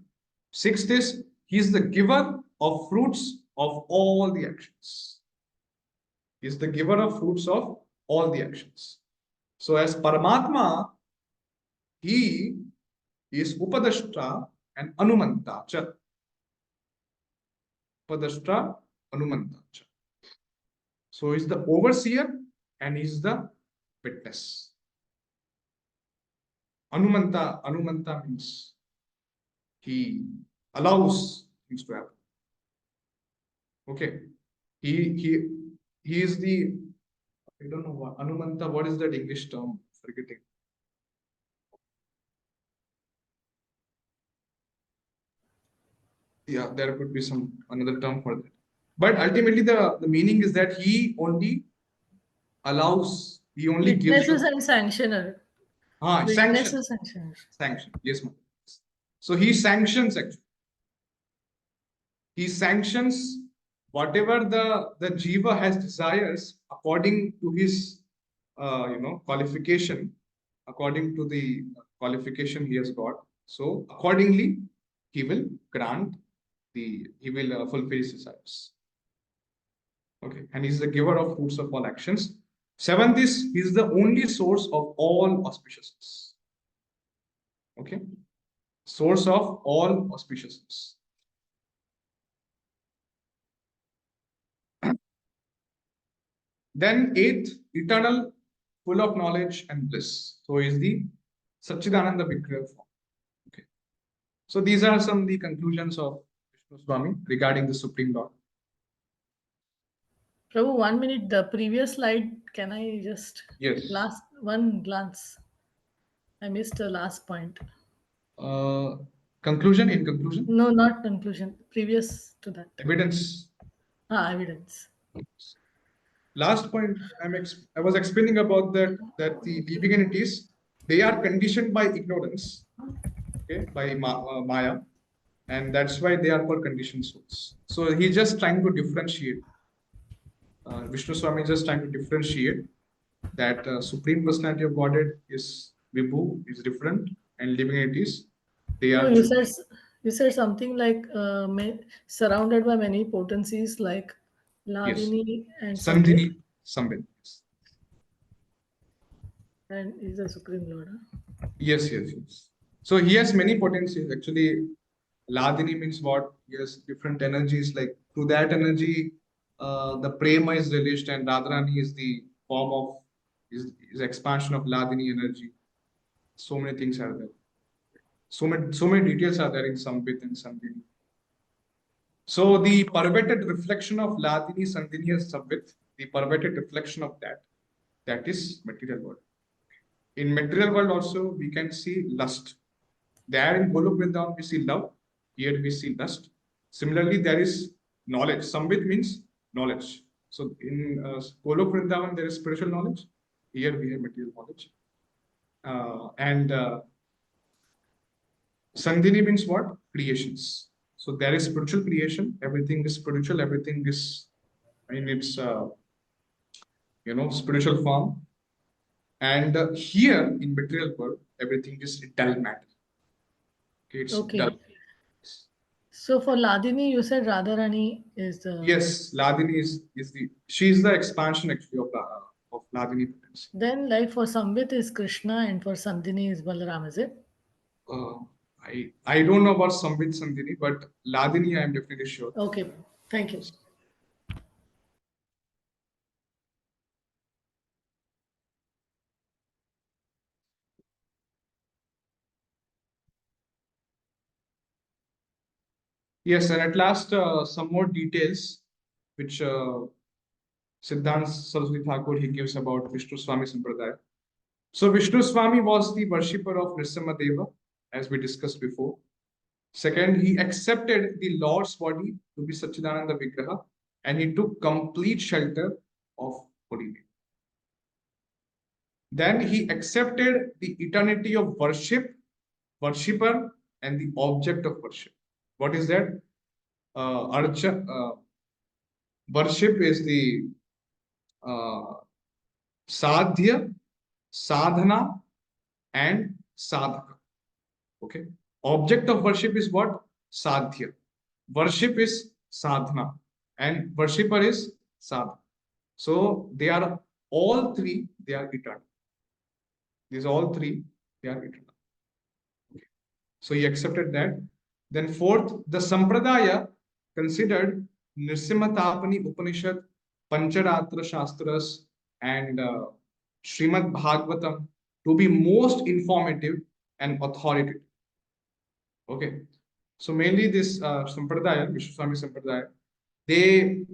S1: Sixth is, he is the giver of fruits of all the actions. He is the giver of fruits of all the actions. So as Paramatma, he is Upadashtra and Anumanta cha. Upadashtra, Anumanta cha. So he's the overseer and he's the witness. Anumanta means he allows things to happen. Okay. He is the, I don't know what Anumanta, what is that English term? Forgetting. Yeah, there could be some another term for that. But ultimately the meaning is that he only allows, he only gives
S3: Witnesses
S1: the
S3: and sanctioner.
S1: sanction.
S3: Witnesses and sanctioners.
S1: Sanction. Yes, ma'am. So he sanctions actually. He sanctions whatever the jiva has desires according to his qualification, according to the qualification he has got. So accordingly, he will grant he will fulfill his desires. Okay, and he's the giver of fruits of all actions. Seventh is he's the only source of all auspiciousness. Okay, source of all auspiciousness. Then eighth, eternal, full of knowledge and bliss. So is the Satchidananda Vigraha form. Okay. So these are some of the conclusions of Vishnu Swami regarding the Supreme Lord.
S3: Prabhu, 1 minute. The previous slide, can I just last one glance? I missed the last point.
S1: Conclusion, in conclusion?
S3: No, not conclusion. Previous to that.
S1: Evidence.
S3: Evidence.
S1: Last point, I was explaining about that the living entities, they are conditioned by ignorance, okay, by Maya, and that's why they are called conditioned souls. So he's just trying to differentiate. Vishnu Swami is just trying to differentiate that Supreme Personality of Godhead is Vibhu, is different, and living entities, they are.
S3: No, you said something like surrounded by many potencies like Ladini and
S1: Sandhini, Sambit.
S3: And is the Supreme Lord. Huh?
S1: Yes. So he has many potencies. Actually, Ladini means what? He has different energies. Like through that energy, the prema is released, and Radharani is the form of is expansion of Ladini energy. So many things are there. So many details are there in Sambit and Sandhini. So the perverted reflection of Ladini, Sandhini, and Sambit, the perverted reflection of that is material world. In material world also, we can see lust. There in Golok Vrindavan, we see love. Here we see lust. Similarly, there is knowledge. Sambit means knowledge. So in Golok Vrindavan, there is spiritual knowledge. Here we have material knowledge. And Sandhini means what? Creations. So there is spiritual creation. Everything is spiritual. Everything is in its spiritual form. And here in material world, everything is dull matter. Okay, it's dull.
S3: So for Ladini, you said Radharani is the.
S1: Yes, Ladini she's the expansion actually of Ladini potency.
S3: Then, like for Sambit is Krishna and for Sandhini is Balaram, is it?
S1: I don't know about Sambit Sandhini, but Ladini I am definitely sure.
S3: Okay, thank you.
S1: Yes, and at last some more details which Siddhanta Saraswati Thakur he gives about Vishnu Swami Sampradaya. So Vishnu Swami was the worshipper of Nrsimhadeva, as we discussed before. Second, he accepted the Lord's body to be Satchidananda Vigraha, and he took complete shelter of Holy Name. Then he accepted the eternity of worshipper, and the object of worship. What is that? Worship is the sadhya, sadhana, and sadhaka. Okay. Object of worship is what? Sadhya. Worship is sadhana, and worshipper is sadhana. So they are all three. They are eternal. These all three. They are eternal. Okay. So he accepted that. Then fourth, the Sampradaya considered Nrsimhatapani Upanishad, Pancharatra Shastras, and Srimad Bhagavatam to be most informative and authoritative. Okay. So mainly this Sampradaya, Vishwaswami Sampradaya, they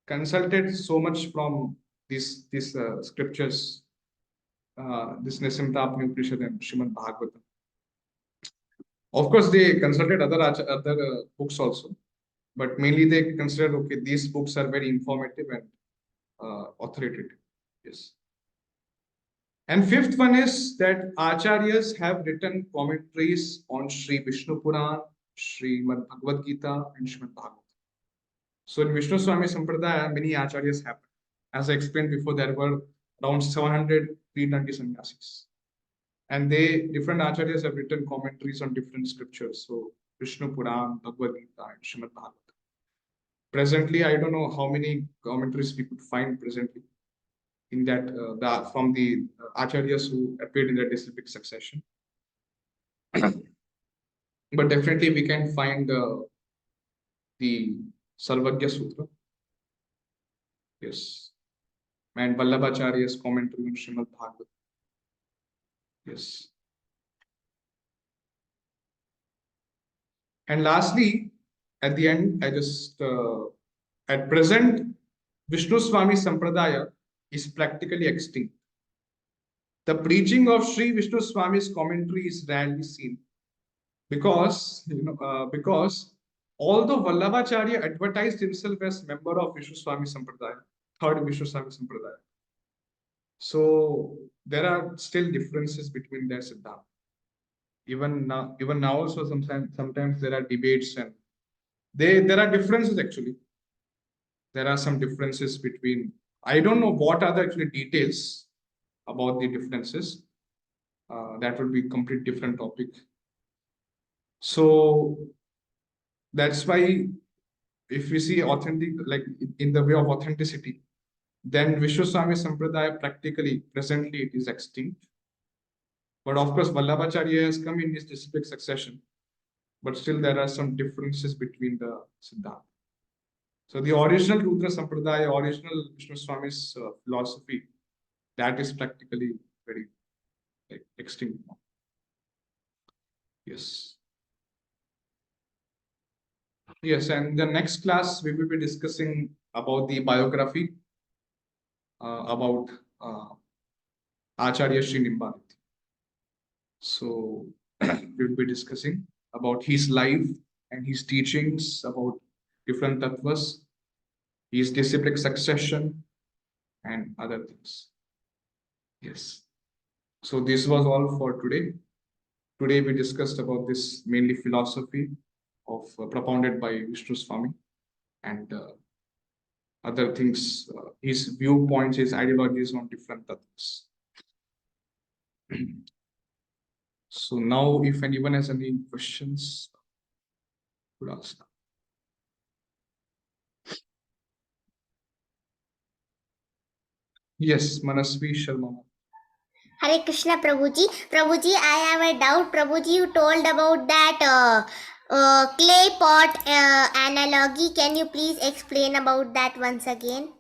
S1: consulted so much from these scriptures, this Nrsimhatapani Upanishad and Srimad Bhagavatam. Of course, they consulted other books also, but mainly they considered, okay, these books are very informative and authoritative. Yes. And fifth one is that Acharyas have written commentaries on Sri Vishnu Puran, Srimad Bhagavad Gita, and Srimad Bhagavatam. So in Vishnu Swami Sampradaya, many Acharyas have. As I explained before, there were around 700 Pre-Danti sannyasis. And different Acharyas have written commentaries on different scriptures. So Vishnu Puran, Bhagavad Gita, and Srimad Bhagavatam. Presently, I don't know how many commentaries we could find presently in that from the Acharyas who appeared in the disciplic succession. But definitely we can find the Sarvagya Sutra. Yes. And Vallabhacharya's commentary on Srimad Bhagavatam. Yes. And lastly, at the end, I just, at present, Vishnu Swami Sampradaya is practically extinct. The preaching of Sri Vishnu Swami's commentary is rarely seen because, because although Vallabhacharya advertised himself as member of Vishnu Swami Sampradaya, third Vishnu Swami Sampradaya, so there are still differences between their Siddhanta. Even now also sometimes there are debates and there are differences actually. There are some differences between, I don't know what are the actually details about the differences. That would be a complete different topic. So that's why if we see authentic, like in the way of authenticity, then Vishnu Swami Sampradaya practically, presently it is extinct. But of course, Vallabhacharya has come in his disciplic succession, but still there are some differences between the Siddhanta. So the original Rudra Sampradaya, original Vishnu Swami's philosophy, that is practically very extinct now. Yes. Yes, and the next class we will be discussing about the biography about Acharya Sri Nimbaniti. So we will be discussing about his life and his teachings about different tattvas, his disciplic succession, and other things. Yes. So this was all for today. Today we discussed about this mainly philosophy of propounded by Vishnu Swami and other things, his viewpoints, his ideologies on different tattvas. So now, if anyone has any questions, could ask. Yes, Manasvi Sharma.
S5: Hare Krishna, Prabhuji. Prabhuji, I have a doubt. Prabhuji, you told about that clay pot analogy. Can you please explain about that once again?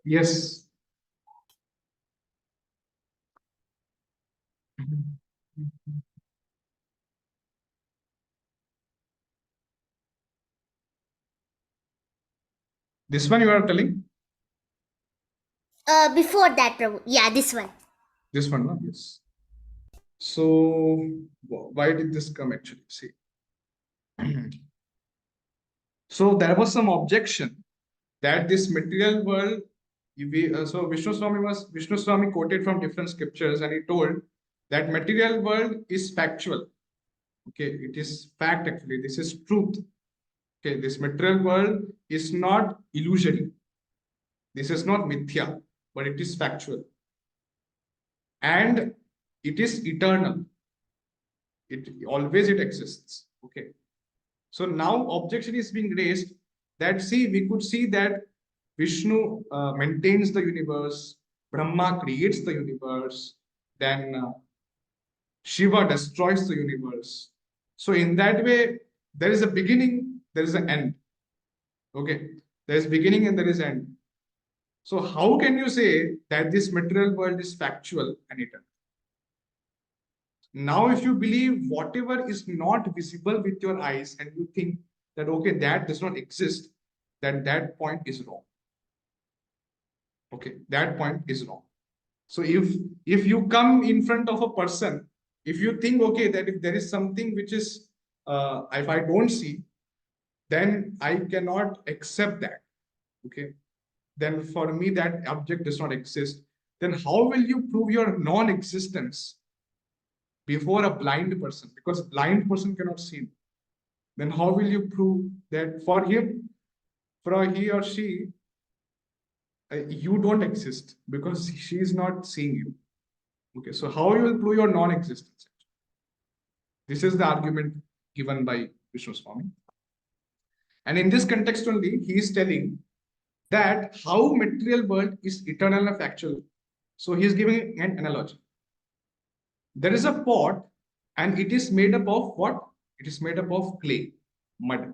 S1: Yes. This one you are telling?
S5: Before that, Prabhu. Yeah, this one.
S1: This one, no? Yes. So why did this come actually? See. So there was some objection that this material world, so Vishnu Swami quoted from different scriptures and he told that material world is factual. Okay, it is fact actually. This is truth. Okay, this material world is not illusory. This is not mithya, but it is factual. And it is eternal. It exists. Okay. So now objection is being raised that, see, we could see that Vishnu maintains the universe, Brahma creates the universe, then Shiva destroys the universe. So in that way, there is a beginning, there is an end. Okay, there is beginning and there is end. So how can you say that this material world is factual and eternal? Now, if you believe whatever is not visible with your eyes and you think that, okay, that does not exist, then that point is wrong. Okay, that point is wrong. So if you come in front of a person, if you think, okay, that if there is something which is, if I don't see, then I cannot accept that. Okay, then for me that object does not exist. Then how will you prove your non-existence before a blind person? Because blind person cannot see. Then how will you prove that for him, for he or she, you don't exist because she is not seeing you? Okay, so how you will prove your non-existence? This is the argument given by Vishnu Swami. And in this context only, he is telling that how material world is eternal and factual. So he is giving an analogy. There is a pot and it is made up of what? It is made up of clay, mud.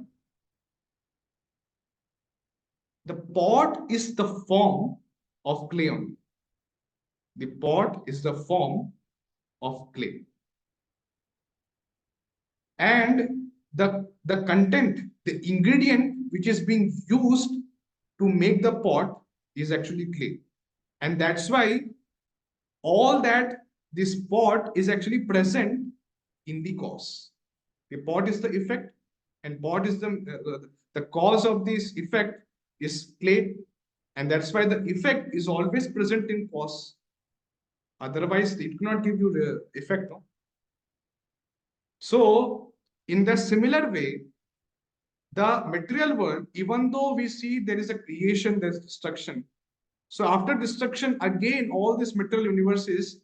S1: The pot is the form of clay only. The pot is the form of clay. And the content, the ingredient which is being used to make the pot is actually clay. And that's why all that this pot is actually present in the cause. The pot is the effect, and pot is the cause of this effect is clay, and that's why the effect is always present in cause. Otherwise, it cannot give you the effect. No? So, in the similar way, the material world, even though we see there is a creation, there is destruction. So after destruction, again, all this material universe is,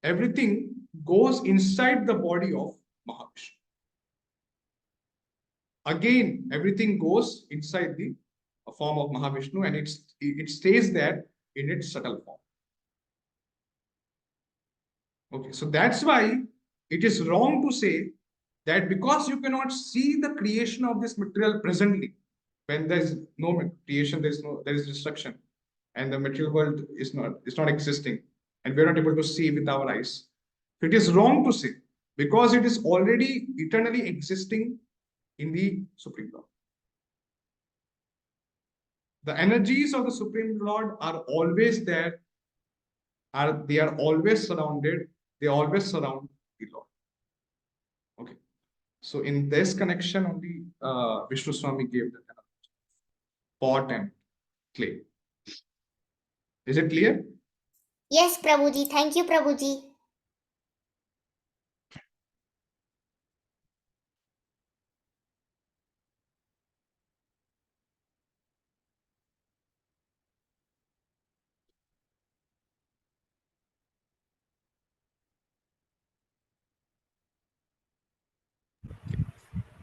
S1: everything goes inside the body of Mahavishnu. Again, everything goes inside the form of Mahavishnu, and it stays there in its subtle form. Okay, so that's why it is wrong to say that because you cannot see the creation of this material presently, when there is no creation, there is destruction, and the material world is not existing, and we are not able to see with our eyes. It is wrong to say, because it is already eternally existing in the Supreme Lord. The energies of the Supreme Lord are always there, they are always surrounded, they always surround the Lord. Okay. So in this connection only, Vishnu Swami gave the pot and clay. Is it clear?
S5: Yes, Prabhuji. Thank you, Prabhuji.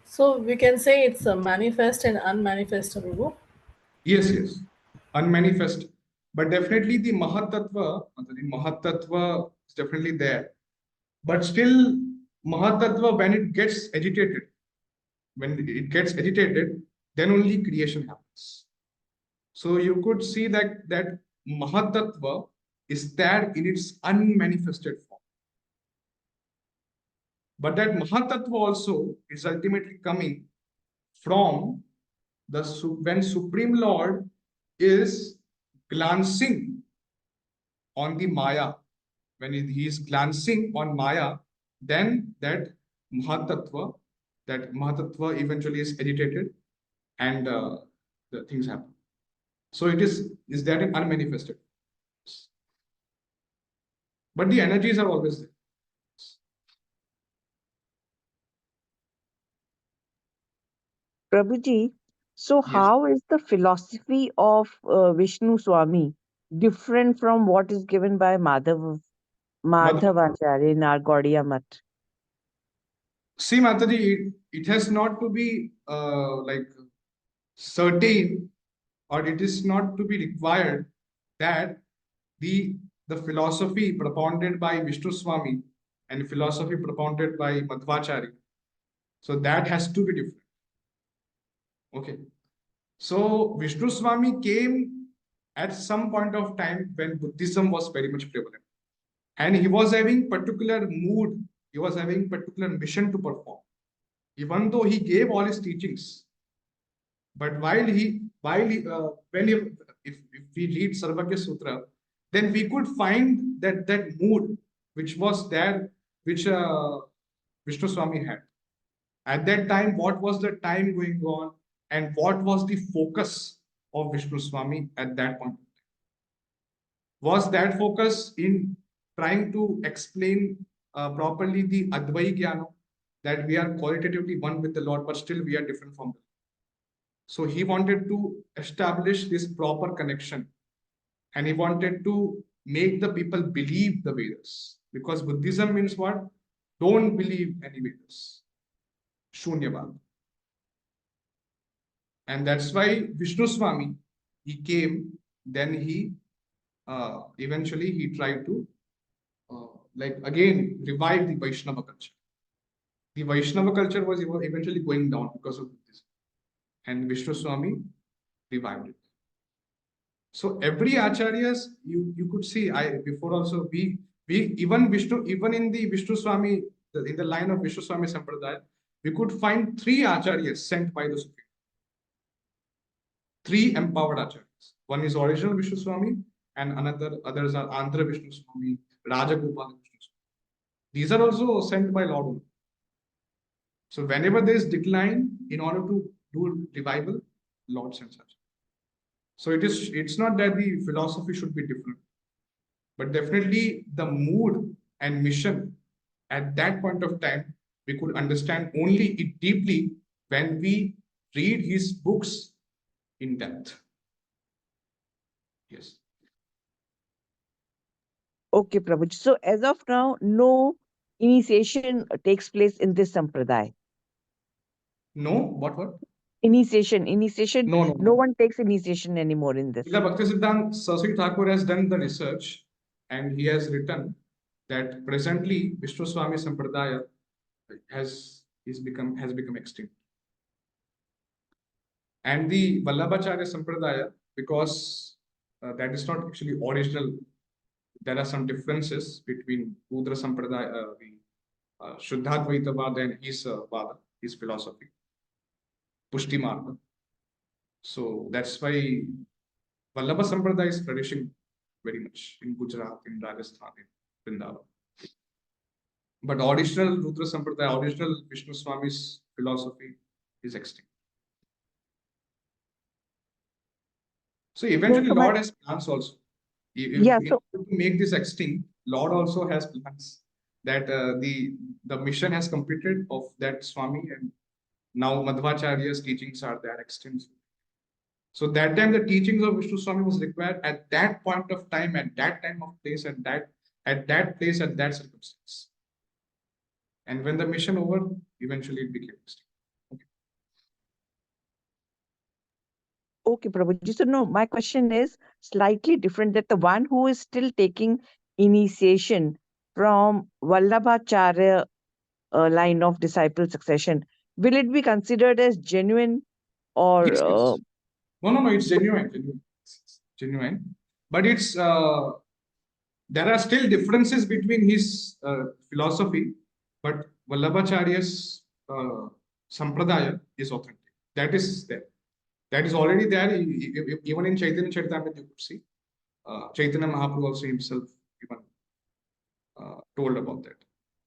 S3: So we can say it's a manifest and unmanifest, Prabhu.
S1: Yes, yes. Unmanifest. But definitely the Mahatattva is definitely there. But still, Mahatattva, when it gets agitated, then only creation happens. So you could see that Mahatattva is there in its unmanifested form. But that Mahatattva also is ultimately coming from when Supreme Lord is glancing on the Maya. When he is glancing on Maya, then that Mahatattva eventually is agitated, and the things happen. So it is that unmanifested. But the energies are always there.
S6: Prabhuji, So how is the philosophy of Vishnu Swami different from what is given by Madhavacharya in our Gaudiya Mat?
S1: See, Mataji, it has not to be like certain, or it is not to be required that the philosophy propounded by Vishnu Swami and philosophy propounded by Madhvacharya, so that has to be different. Okay. So Vishnu Swami came at some point of time when Buddhism was very much prevalent, and he was having particular mood, he was having particular mission to perform. Even though he gave all his teachings, but when he, if we read Sarvagya Sutra, then we could find that mood which was there, which Vishnu Swami had. At that time, what was the time going on, and what was the focus of Vishnu Swami at that point? Was that focus in trying to explain properly the Advai Jnana, that we are qualitatively one with the Lord, but still we are different from them? So he wanted to establish this proper connection, and he wanted to make the people believe the Vedas, because Buddhism means what? Don't believe any Vedas. Shunyavad. And that's why Vishnu Swami, he came, then he eventually he tried to like again revive the Vaisnava culture. The Vaisnava culture was eventually going down because of Buddhism, and Vishnu Swami revived it. So every Acharyas, you could see, before also we even Vishnu, even in the Vishnu Swami, in the line of Vishnu Swami Sampradaya, we could find 3 Acharyas sent by the Supreme. 3 empowered Acharyas. One is original Vishnu Swami, and others are Andhra Vishnu Swami, Rajagopal Vishnu Swami. These are also sent by Lord. So whenever there is decline, in order to do revival, Lord sends Acharyas. So it's not that the philosophy should be different, but definitely the mood and mission at that point of time, we could understand only it deeply when we read his books in depth. Yes.
S6: Okay, Prabhuji. So as of now, no initiation takes place in this sampradaya.
S1: No, what?
S6: Initiation.
S1: No.
S6: One takes initiation anymore in this.
S1: Bhaktisiddhanta Saraswati Thakur has done the research, and he has written that presently Vishnu Swami Sampradaya has become extinct. And the Vallabhacharya Sampradaya, because that is not actually original, there are some differences between Rudra Sampradaya, the Shuddhadvaita Vada, and his Vada, his philosophy, Pushti Marga. So that's why Vallabha Sampradaya is flourishing very much in Gujarat, in Rajasthan, in Vrindavan. But original Rudra Sampradaya, original Vishnu Swami's philosophy is extinct. So eventually, Lord has plans also. To make this extinct, Lord also has plans that the mission has completed of that Swami, and now Madhvacharya's teachings are there extinct. So that time the teachings of Vishnu Swami was required at that point of time, at that time of place, at that place, at that circumstance. And when the mission over, eventually it became extinct.
S6: Okay, Prabhuji. So no, my question is slightly different, that the one who is still taking initiation from Vallabhacharya line of disciple succession, will it be considered as genuine or?
S1: Yes. No, it's genuine. But it's there are still differences between his philosophy, but Vallabhacharya's sampradaya is authentic. That is there. That is already there. Even in Chaitanya Charitamrita, you could see Chaitanya Mahaprabhu also himself even told about that.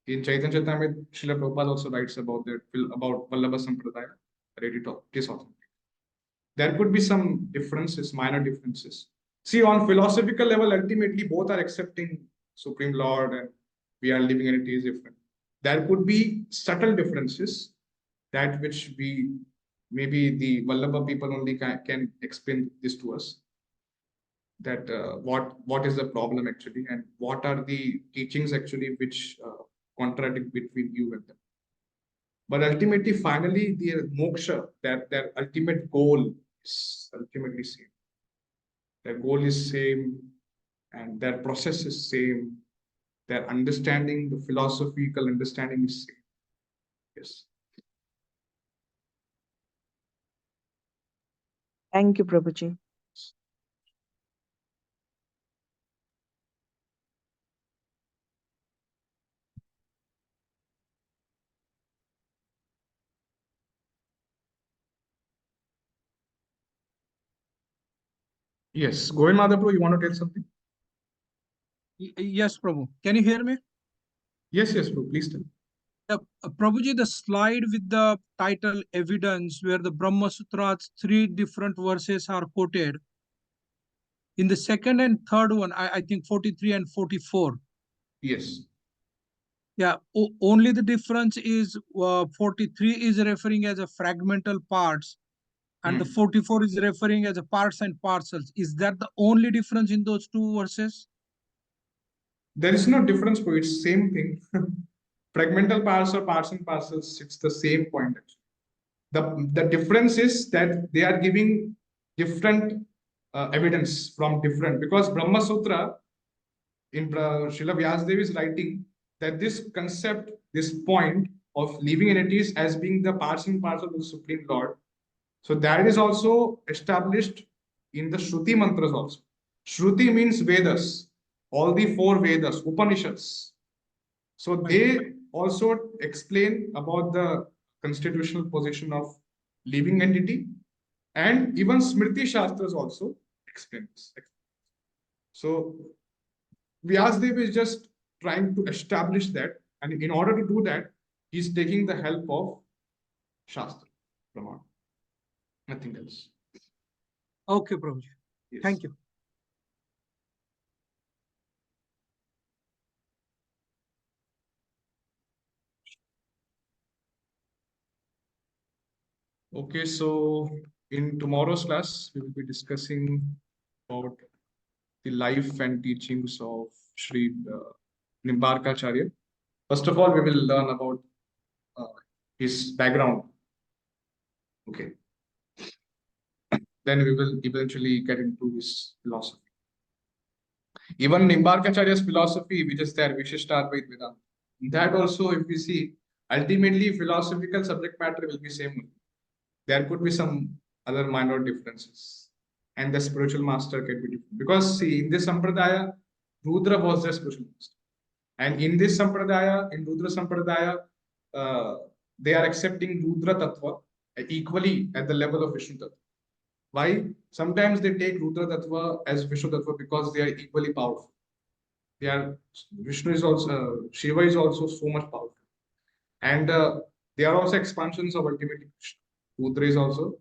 S1: In Chaitanya Charitamrita, Srila Prabhupada also writes about that, about Vallabha Sampradaya. It is authentic. There could be some differences, minor differences. See, on philosophical level, ultimately both are accepting Supreme Lord, and we are living in it is different. There could be subtle differences, that which we maybe the Vallabha people only can explain this to us, that what is the problem actually, and what are the teachings actually which contradict between you and them. But ultimately, finally, the moksha, that their ultimate goal is ultimately same. Their goal is same, and their process is same. Their understanding, the philosophical understanding is same. Yes.
S6: Thank you, Prabhuji.
S1: Yes. Govind Madhaprabhu, you want to tell something?
S7: Yes, Prabhu. Can you hear me?
S1: Yes, Prabhu. Please tell.
S7: Prabhuji, the slide with the title Evidence, where the Brahma Sutra's 3 different verses are quoted. In the second and third one, I think 43 and 44.
S1: Yes.
S7: Yeah, only the difference is 43 is referring as a fragmental parts, and the 44 is referring as a parts and parcels. Is that the only difference in those 2 verses?
S1: There is no difference, but it's same thing. Fragmental parts or parts and parcels, it's the same point actually. The difference is that they are giving different evidence from different, because Brahma Sutra in Srila Vyasadeva is writing that this concept, this point of living entities as being the parts and parcels of the Supreme Lord, so that is also established in the Shruti mantras also. Shruti means Vedas, all the 4 Vedas, Upanishads. So they also explain about the constitutional position of living entity, and even Smriti Shastras also explain this. So Vyasadeva is just trying to establish that, and in order to do that, he's taking the help of Shastra, Pramana, nothing else.
S7: Okay, Prabhuji.
S1: Yes.
S7: Thank you.
S1: Okay, so in tomorrow's class, we will be discussing about the life and teachings of Sri Nimbarkacharya. First of all, we will learn about his background. Okay. Then we will eventually get into his philosophy. Even Nimbarkacharya's philosophy, which is there, Vishishta-Advaita Vedanta, that also, if we see, ultimately philosophical subject matter will be same. There could be some other minor differences, and the spiritual master can be different. Because see, in this sampradaya, Rudra was the spiritual master, and in this sampradaya, in Rudra sampradaya, they are accepting Rudra Tattva equally at the level of Vishnu Tattva. Why? Sometimes they take Rudra Tattva as Vishnu Tattva because they are equally powerful. They are, Vishnu is also, Shiva is also so much powerful, and they are also expansions of ultimately Krishna. Rudra is also,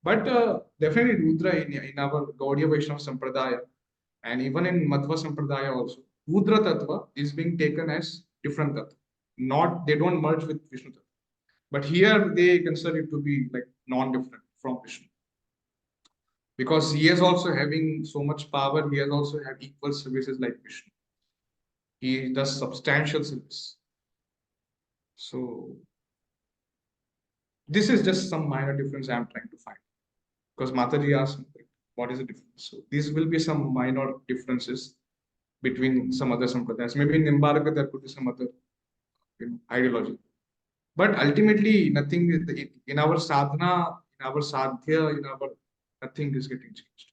S1: but definitely Rudra in our Gaudiya Vaishnava Sampradaya, and even in Madhva Sampradaya also, Rudra Tattva is being taken as different Tattva. Not, they don't merge with Vishnu Tattva. But here they consider it to be like non-different from Vishnu. Because he is also having so much power, he has also had equal services like Vishnu. He does substantial service. So this is just some minor difference I'm trying to find. Because Mataji asked me, what is the difference? So these will be some minor differences between some other sampradayas. Maybe in Nimbarka there could be some other ideology. But ultimately, nothing in our sadhana, in our sadhya, in our nothing is getting changed.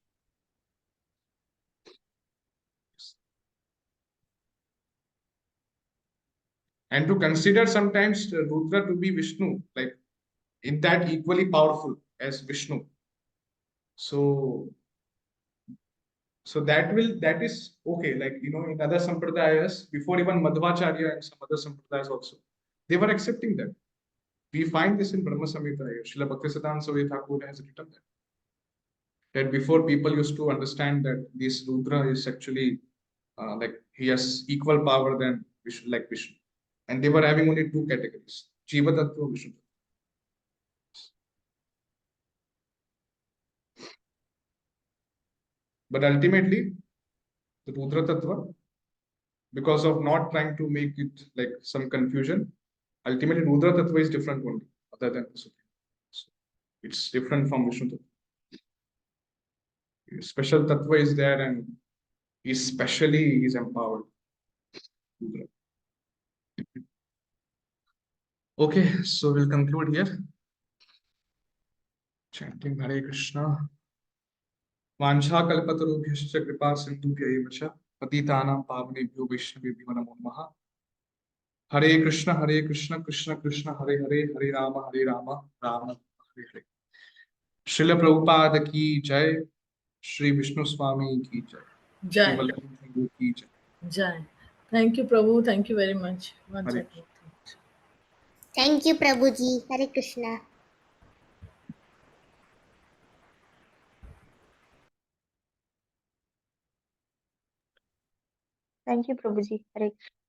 S1: And to consider sometimes Rudra to be Vishnu, like in that equally powerful as Vishnu. So that is okay. Like, in other sampradayas, before even Madhvacharya and some other sampradayas also, they were accepting that. We find this in Brahma Samhita. Srila Bhaktisiddhanta Saraswati Thakur has written that before people used to understand that this Rudra is actually like he has equal power than Vishnu, like Vishnu. And they were having only 2 categories, Jiva Tattva, Vishnu Tattva. But ultimately, the Rudra Tattva, because of not trying to make it like some confusion, ultimately Rudra Tattva is different only, other than the Supreme. So it's different from Vishnu Tattva. Special Tattva is there, and especially is empowered. Rudra. Okay, so we'll conclude here. Chanting Hare Krishna. Vansha kalpatarubhyascha kripa sindhubhya eva patitanam pavanebhyo vaishnavebhyo namo namaha. Hare Krishna, Krishna Krishna, Hare Hare, Hare Rama, Rama Rama, Hare Hare. Srila Prabhupada ki jai, Shri Vishnu Swami ki jai, Shri
S3: Jai.
S1: Vallabha Prabhu ki jai.
S3: Jai. Thank you, Prabhu. Thank you very much. Once
S1: Hare
S3: again.
S5: Thank you, Prabhuji. Hare Krishna.
S2: Thank you, Prabhuji. Hare Krishna.